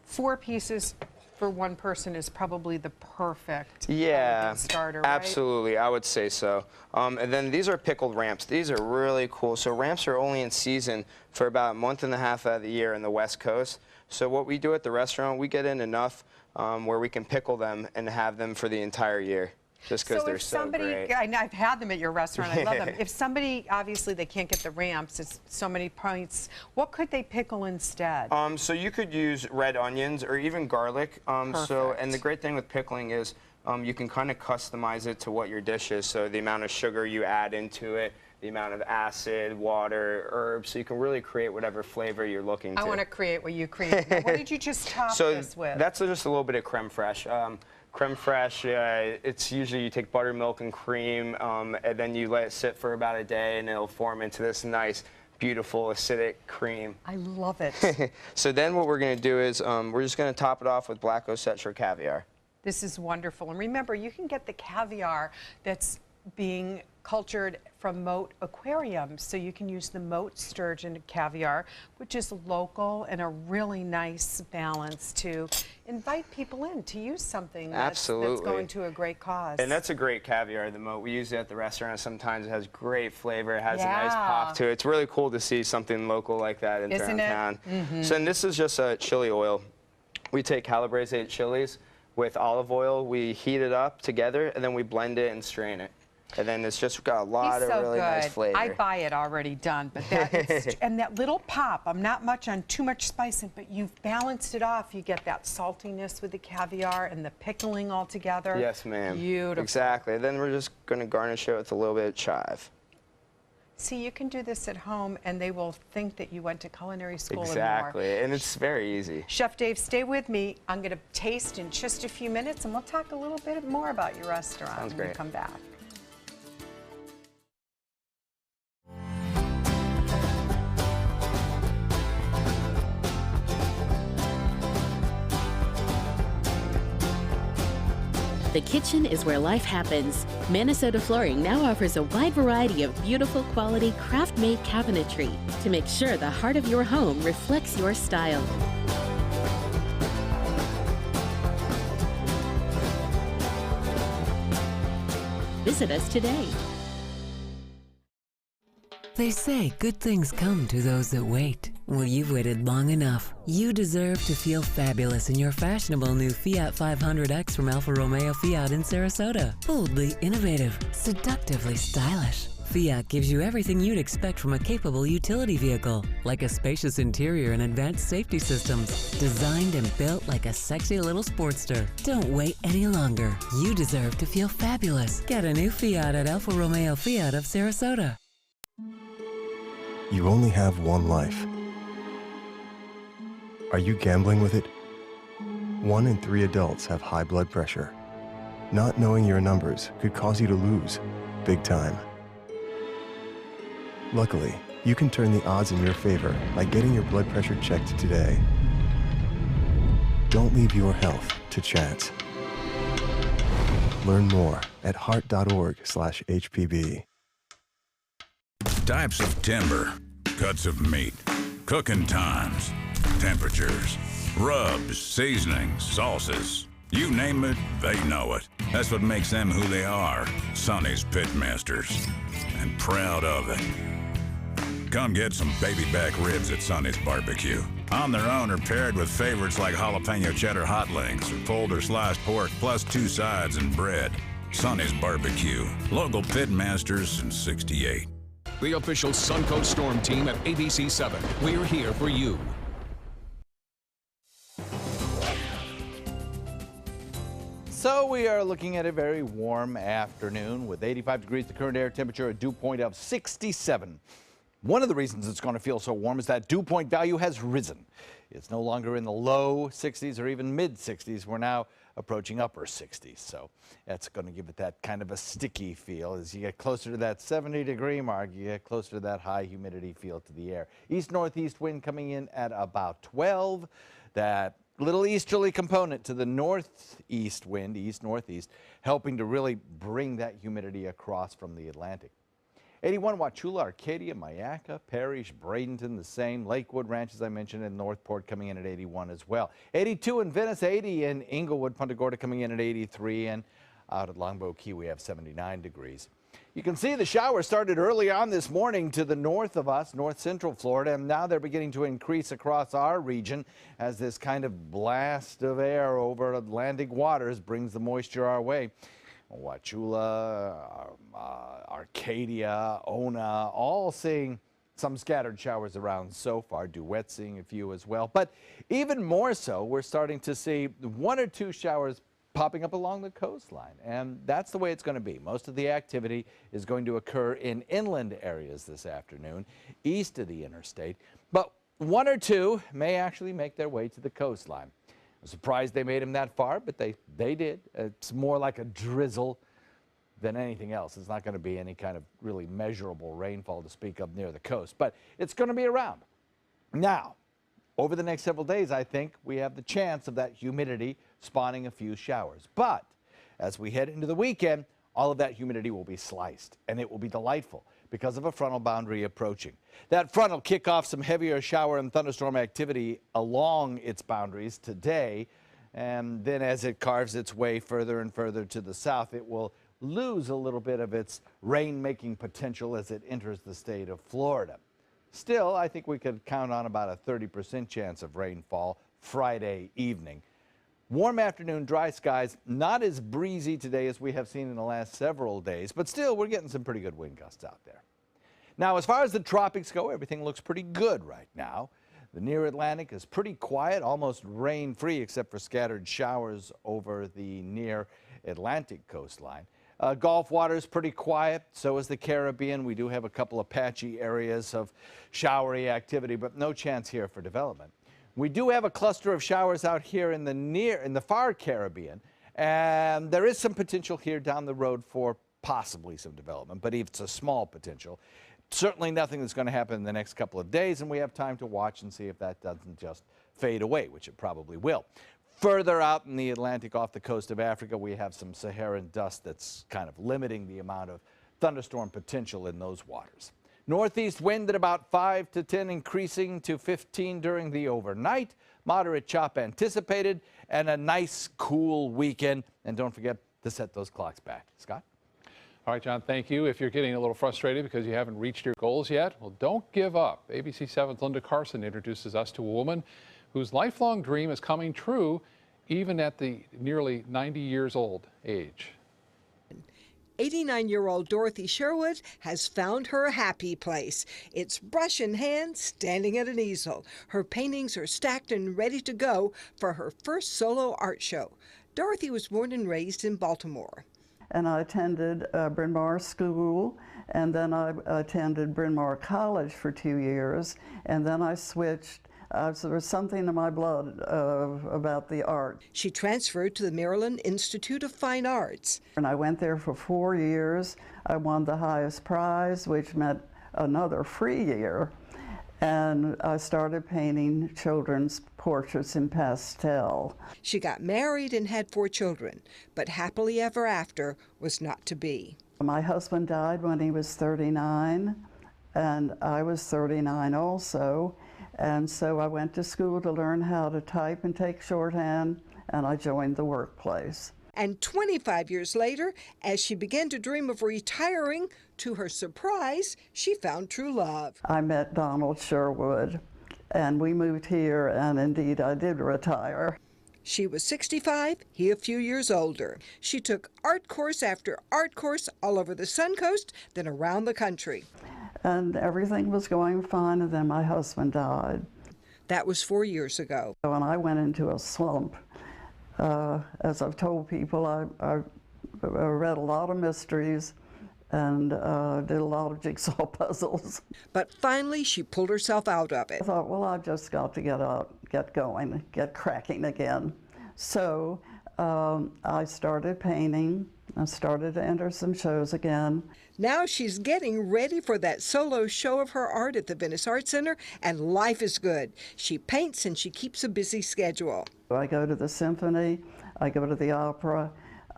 Speaker 7: 4 pieces for one person is probably the perfect
Speaker 8: Yeah,
Speaker 7: starter, right?
Speaker 8: absolutely. I would say so. And then these are pickled ramps. These are really cool. So ramps are only in season for about a month and a half out of the year in the West Coast. So what we do at the restaurant, we get in enough where we can pickle them and have them for the entire year. Just because they're so great.
Speaker 7: I know I've had them at your restaurant. I love them. If somebody, obviously, they can't get the ramps, it's so many points, what could they pickle instead?
Speaker 8: So you could use red onions or even garlic. And the great thing with pickling is you can kind of customize it to what your dish is. So the amount of sugar you add into it, the amount of acid, water, herbs, so you can really create whatever flavor you're looking to.
Speaker 7: I want to create what you create. Now, what did you just top this with?
Speaker 8: That's just a little bit of creme fraiche. Creme fraiche, it's usually you take buttermilk and cream, and then you let it sit for about a day, and it'll form into this nice, beautiful, acidic cream.
Speaker 7: I love it.
Speaker 8: So then what we're going to do is we're just going to top it off with black Osetra caviar.
Speaker 7: This is wonderful. And remember, you can get the caviar that's being cultured from Mote Aquarium. So you can use the Mote sturgeon caviar, which is local and a really nice balance to invite people in to use something that's going to a great cause.
Speaker 8: And that's a great caviar, the Mote. We use it at the restaurant. Sometimes it has great flavor. It has a nice pop to it. It's really cool to see something local like that in town. So and this is just chili oil. We take calabrese chilies with olive oil. We heat it up together, and then we blend it and strain it. And then it's just got a lot of really nice flavor.
Speaker 7: I buy it already done, but that is, and that little pop, I'm not much on too much spice, but you've balanced it off. You get that saltiness with the caviar and the pickling all together.
Speaker 8: Yes, ma'am.
Speaker 7: Beautiful.
Speaker 8: Exactly. Then we're just going to garnish it with a little bit of chive.
Speaker 7: See, you can do this at home, and they will think that you went to culinary school
Speaker 8: Exactly,
Speaker 7: and more.
Speaker 8: and it's very easy.
Speaker 7: Chef Dave, stay with me. I'm going to taste in just a few minutes, and we'll talk a little bit more about your restaurant
Speaker 8: Sounds
Speaker 7: when we
Speaker 8: great.
Speaker 7: come back.
Speaker 6: The kitchen is where life happens. Minnesota Flooring now offers a wide variety of beautiful quality craft-made cabinetry to make sure the heart of your home reflects your style. Visit us today.
Speaker 21: They say good things come to those that wait. Well, you've waited long enough. You deserve to feel fabulous in your fashionable new Fiat 500X from Alfa Romeo Fiat in Sarasota. Boldly innovative, seductively stylish. Fiat gives you everything you'd expect from a capable utility vehicle, like a spacious interior and advanced safety systems, designed and built like a sexy little sportster. Don't wait any longer. You deserve to feel fabulous. Get a new Fiat at Alfa Romeo Fiat of Sarasota.
Speaker 23: You only have one life. Are you gambling with it? 1 in 3 adults have high blood pressure. Not knowing your numbers could cause you to lose, big time. Luckily, you can turn the odds in your favor by getting your blood pressure checked today. Don't leave your health to chance. Learn more at heart.org/HPB.
Speaker 24: Types of timber, cuts of meat, cooking times, temperatures, rubs, seasonings, sauces. You name it, they know it. That's what makes them who they are, Sonny's Pitmasters. And proud of it. Come get some baby back ribs at Sonny's Barbecue. On their own or paired with favorites like jalapeno cheddar hot links or pulled or sliced pork plus 2 sides and bread. Sonny's Barbecue. Local Pitmasters since '68.
Speaker 9: The official Suncoast Storm team at ABC 7. We're here for you.
Speaker 5: So we are looking at a very warm afternoon with 85 degrees, the current air temperature, a dew point of 67. One of the reasons it's going to feel so warm is that dew point value has risen. It's no longer in the low 60s or even mid 60s. We're now approaching upper 60s. So that's going to give it that kind of a sticky feel. As you get closer to that 70-degree mark, you get closer to that high humidity feel to the air. East-northeast wind coming in at about 12. That little easterly component to the northeast wind, east-northeast, helping to really bring that humidity across from the Atlantic. 81, Wauchula, Arcadia, Myakka, Parrish, Bradenton, the same. Lakewood Ranch, as I mentioned, and Northport coming in at 81 as well. 82 in Venice, 80 in Inglewood, Punta Gorda coming in at 83, and out at Longboat Key we have 79 degrees. You can see the showers started early on this morning to the north of us, north central Florida, and now they're beginning to increase across our region as this kind of blast of air over Atlantic waters brings the moisture our way. Wauchula, Arcadia, Ona, all seeing some scattered showers around so far. Duet seeing a few as well. But even more so, we're starting to see 1 or 2 showers popping up along the coastline, and that's the way it's going to be. Most of the activity is going to occur in inland areas this afternoon, east of the interstate, but 1 or 2 may actually make their way to the coastline. I'm surprised they made them that far, but they did. It's more like a drizzle than anything else. It's not going to be any kind of really measurable rainfall to speak of near the coast, but it's going to be around. Now, over the next several days, I think we have the chance of that humidity spawning a few showers. But as we head into the weekend, all of that humidity will be sliced, and it will be delightful because of a frontal boundary approaching. That front will kick off some heavier shower and thunderstorm activity along its boundaries today, and then as it carves its way further and further to the south, it will lose a little bit of its rain-making potential as it enters the state of Florida. Still, I think we could count on about a 30% chance of rainfall Friday evening. Warm afternoon, dry skies, not as breezy today as we have seen in the last several days, but still we're getting some pretty good wind gusts out there. Now, as far as the tropics go, everything looks pretty good right now. The near Atlantic is pretty quiet, almost rain-free except for scattered showers over the near Atlantic coastline. Gulf water is pretty quiet, so is the Caribbean. We do have a couple of patchy areas of showery activity, but no chance here for development. We do have a cluster of showers out here in the far Caribbean, and there is some potential here down the road for possibly some development, but it's a small potential. Certainly nothing that's going to happen in the next couple of days, and we have time to watch and see if that doesn't just fade away, which it probably will. Further out in the Atlantic off the coast of Africa, we have some Saharan dust that's kind of limiting the amount of thunderstorm potential in those waters. Northeast wind at about 5 to 10, increasing to 15 during the overnight. Moderate chop anticipated, and a nice cool weekend. And don't forget to set those clocks back. Scott?
Speaker 1: All right, John, thank you. If you're getting a little frustrated because you haven't reached your goals yet, well, don't give up. ABC 7's Linda Carson introduces us to a woman whose lifelong dream is coming true even at the nearly 90 years old age.
Speaker 2: 89-year-old Dorothy Sherwood has found her happy place. It's brush in hand, standing at an easel. Her paintings are stacked and ready to go for her first solo art show. Dorothy was born and raised in Baltimore.
Speaker 10: And I attended Bryn Mawr School, and then I attended Bryn Mawr College for 2 years, and then I switched. So there was something in my blood about the art.
Speaker 2: She transferred to the Maryland Institute of Fine Arts.
Speaker 10: And I went there for 4 years. I won the highest prize, which meant another free year. And I started painting children's portraits in pastel.
Speaker 2: She got married and had 4 children, but happily ever after was not to be.
Speaker 10: My husband died when he was 39, and I was 39 also. And so I went to school to learn how to type and take shorthand, and I joined the workplace.
Speaker 2: And 25 years later, as she began to dream of retiring, to her surprise, she found true love.
Speaker 10: I met Donald Sherwood, and we moved here, and indeed I did retire.
Speaker 2: She was 65, he a few years older. She took art course after art course all over the Suncoast, then around the country.
Speaker 10: And everything was going fine, and then my husband died.
Speaker 2: That was 4 years ago.
Speaker 10: And I went into a slump. As I've told people, I read a lot of mysteries and did a lot of jigsaw puzzles.
Speaker 2: But finally, she pulled herself out of it.
Speaker 10: I thought, well, I've just got to get out, get going, get cracking again. So I started painting. I started to enter some shows again.
Speaker 2: Now she's getting ready for that solo show of her art at the Venice Art Center, and life is good. She paints and she keeps a busy schedule.
Speaker 10: I go to the symphony, I go to the opera,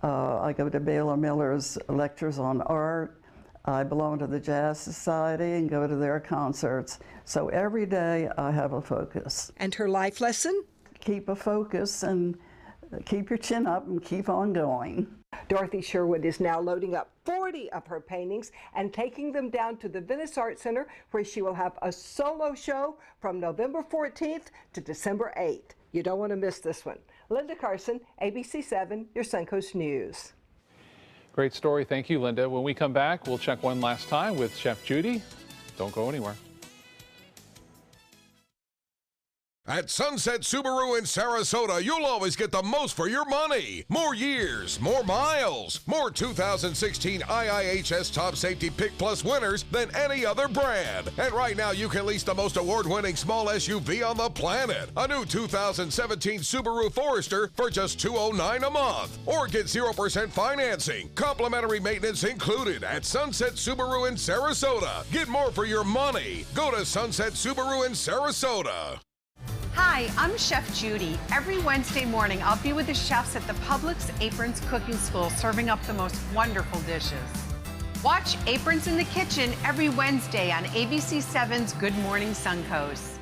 Speaker 10: I go to Baylor Miller's lectures on art, I belong to the Jazz Society and go to their concerts. So every day I have a focus.
Speaker 2: And her life lesson?
Speaker 10: Keep a focus and keep your chin up and keep on going.
Speaker 2: Dorothy Sherwood is now loading up 40 of her paintings and taking them down to the Venice Art Center, where she will have a solo show from November 14th to December 8th. You don't want to miss this one. Linda Carson, ABC7, your Suncoast News.
Speaker 1: Great story. Thank you, Linda. When we come back, we'll check one last time with Chef Judy. Don't go anywhere.
Speaker 3: At Sunset Subaru in Sarasota, you'll always get the most for your money. More years, more miles, more 2016 IIHS Top Safety Pick Plus winners than any other brand. And right now, you can lease the most award-winning small SUV on the planet. A new 2017 Subaru Forester for just $209 a month. Or get 0% financing, complimentary maintenance included at Sunset Subaru in Sarasota. Get more for your money. Go to Sunset Subaru in Sarasota.
Speaker 7: Hi, I'm Chef Judy. Every Wednesday morning, I'll be with the chefs at the Publix Aprons Cooking School, serving up the most wonderful dishes. Watch Aprons in the Kitchen every Wednesday on ABC7's Good Morning Suncoast.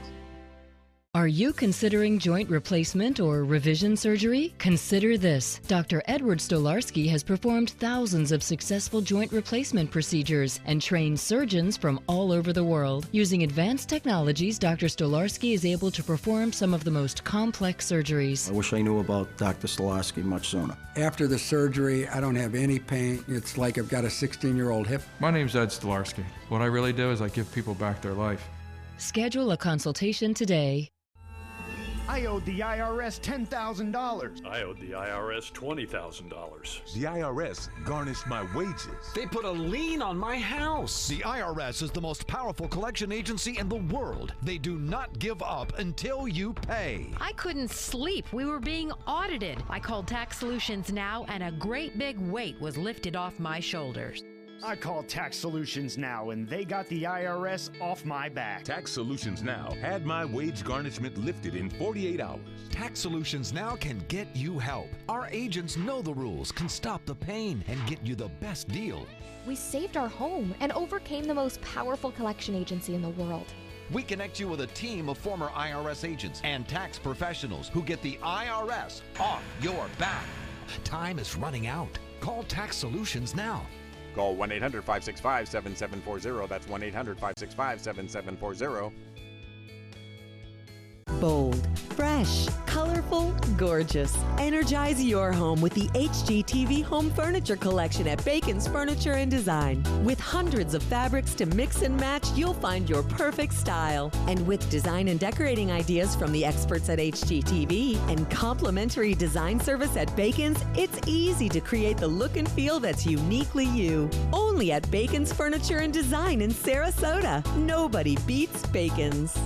Speaker 4: Are you considering joint replacement or revision surgery? Consider this. Dr. Edward Stolarski has performed thousands of successful joint replacement procedures and trained surgeons from all over the world. Using advanced technologies, Dr. Stolarski is able to perform some of the most complex surgeries.
Speaker 11: I wish I knew about Dr. Stolarski much sooner.
Speaker 12: After the surgery, I don't have any pain. It's like I've got a 16-year-old hip.
Speaker 25: My name's Ed Stolarski. What I really do is I give people back their life.
Speaker 4: Schedule a consultation today.
Speaker 26: I owed the IRS $10,000.
Speaker 27: I owed the IRS $20,000.
Speaker 28: The IRS garnished my wages.
Speaker 29: They put a lien on my house.
Speaker 30: The IRS is the most powerful collection agency in the world. They do not give up until you pay.
Speaker 31: I couldn't sleep. We were being audited. I called Tax Solutions Now, and a great big weight was lifted off my shoulders.
Speaker 26: I called Tax Solutions Now, and they got the IRS off my back.
Speaker 28: Tax Solutions Now had my wage garnishment lifted in 48 hours.
Speaker 30: Tax Solutions Now can get you help. Our agents know the rules, can stop the pain, and get you the best deal.
Speaker 32: We saved our home and overcame the most powerful collection agency in the world.
Speaker 30: We connect you with a team of former IRS agents and tax professionals who get the IRS off your back. Time is running out. Call Tax Solutions Now.
Speaker 33: Call 1-800-565-7740. That's 1-800-565-7740.
Speaker 34: Bold, fresh, colorful, gorgeous. Energize your home with the HGTV Home Furniture Collection at Bacon's Furniture and Design. With hundreds of fabrics to mix and match, you'll find your perfect style. And with design and decorating ideas from the experts at HGTV and complimentary design service at Bacon's, it's easy to create the look and feel that's uniquely you. Only at Bacon's Furniture and Design in Sarasota. Nobody beats Bacon's.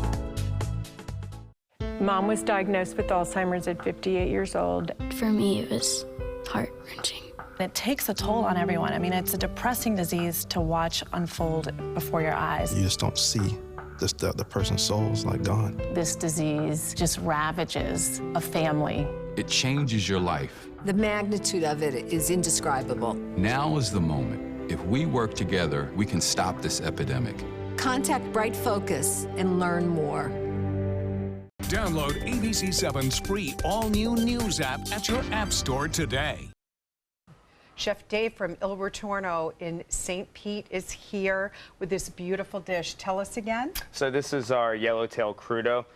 Speaker 15: Mom was diagnosed with Alzheimer's at 58 years old.
Speaker 35: For me, it was heart-wrenching.
Speaker 36: It takes a toll on everyone. I mean, it's a depressing disease to watch unfold before your eyes.
Speaker 23: You just don't see the person's soul is like gone.
Speaker 36: This disease just ravages a family.
Speaker 37: It changes your life.
Speaker 38: The magnitude of it is indescribable.
Speaker 37: Now is the moment. If we work together, we can stop this epidemic.
Speaker 38: Contact Bright Focus and learn more.
Speaker 17: Download ABC7's free all-new news app at your app store today.
Speaker 7: Chef Dave from Il Ritorno in St. Pete is here with this beautiful dish. Tell us again.
Speaker 8: So this is our yellowtail crudo.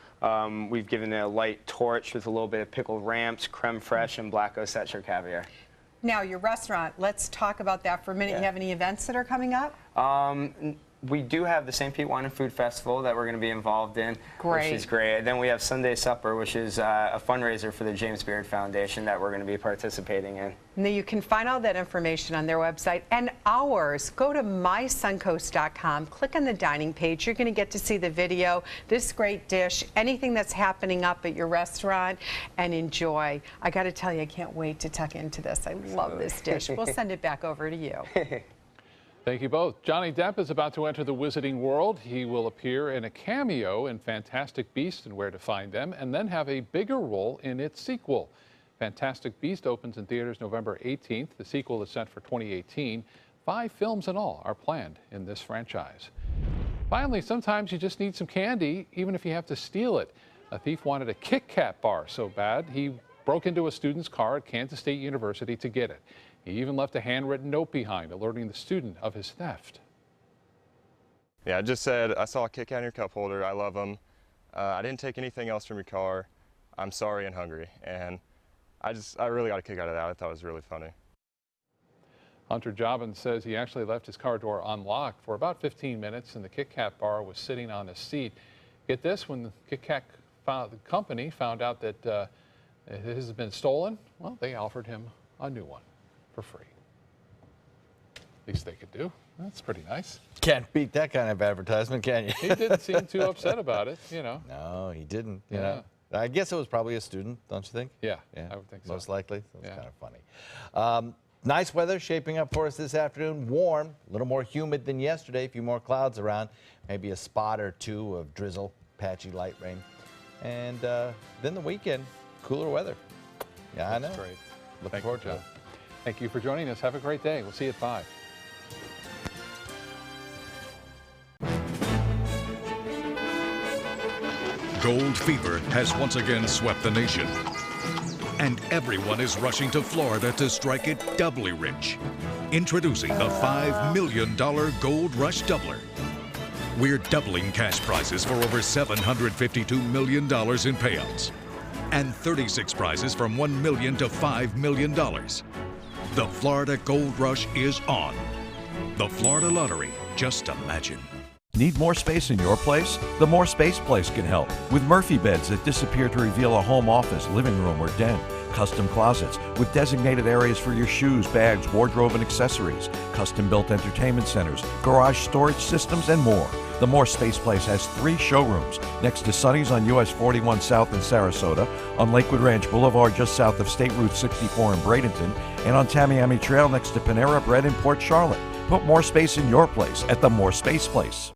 Speaker 8: We've given it a light torch with a little bit of pickled ramps, creme fraiche, and black Ossetia caviar.
Speaker 7: Now, your restaurant, let's talk about that for a minute.
Speaker 8: Yeah.
Speaker 7: You have any events that are coming up?
Speaker 8: We do have the St. Pete Wine and Food Festival that we're going to be involved in,
Speaker 7: Great.
Speaker 8: which is great. Then we have Sunday Supper, which is a fundraiser for the James Beard Foundation that we're going to be participating in.
Speaker 7: Now, you can find all that information on their website and ours. Go to mysuncoast.com, click on the dining page. You're going to get to see the video, this great dish, anything that's happening up at your restaurant, and enjoy. I got to tell you, I can't wait to tuck into this. I love this dish. We'll send it back over to you.
Speaker 1: Thank you both. Johnny Depp is about to enter the Wizarding World. He will appear in a cameo in Fantastic Beasts and Where to Find Them, and then have a bigger role in its sequel. Fantastic Beasts opens in theaters November 18th. The sequel is set for 2018. 5 films in all are planned in this franchise. Finally, sometimes you just need some candy, even if you have to steal it. A thief wanted a Kit Kat bar so bad, he broke into a student's car at Kansas State University to get it. He even left a handwritten note behind, alerting the student of his theft.
Speaker 2: Yeah, it just said, I saw a Kit Kat in your cup holder. I love them. I didn't take anything else from your car. I'm sorry and hungry. And I really got a kick out of that. I thought it was really funny.
Speaker 1: Hunter Jobbins says he actually left his car door unlocked for about 15 minutes and the Kit Kat bar was sitting on his seat. Get this, when the Kit Kat company found out that his has been stolen, well, they offered him a new one for free. Least they could do. That's pretty nice.
Speaker 3: Can't beat that kind of advertisement, can you?
Speaker 1: He didn't seem too upset about it, you know.
Speaker 3: No, he didn't. You know. I guess it was probably a student, don't you think?
Speaker 1: Yeah, I would think so.
Speaker 3: Most likely. So it's kind of funny. Nice weather shaping up for us this afternoon. Warm, a little more humid than yesterday. A few more clouds around. Maybe a spot or two of drizzle, patchy light rain. And then the weekend, cooler weather. Yeah, I know.
Speaker 1: That's great.
Speaker 3: Looking forward to it.
Speaker 1: Thank you for joining us. Have a great day. We'll see you at 5.
Speaker 28: Gold fever has once again swept the nation. And everyone is rushing to Florida to strike it doubly rich. Introducing the $5 million Gold Rush Doubler. We're doubling cash prizes for over $752 million in payouts. And 36 prizes from $1 million to $5 million. The Florida Gold Rush is on. The Florida Lottery, just imagine.
Speaker 5: Need more space in your place? The More Space Place can help with Murphy beds that disappear to reveal a home office, living room, or den. Custom closets with designated areas for your shoes, bags, wardrobe, and accessories. Custom-built entertainment centers, garage storage systems, and more. The More Space Place has 3 showrooms next to Sonny's on US 41 South in Sarasota, on Lakewood Ranch Boulevard just south of State Route 64 in Bradenton, and on Tamiami Trail next to Panera Bread in Port Charlotte. Put more space in your place at the More Space Place.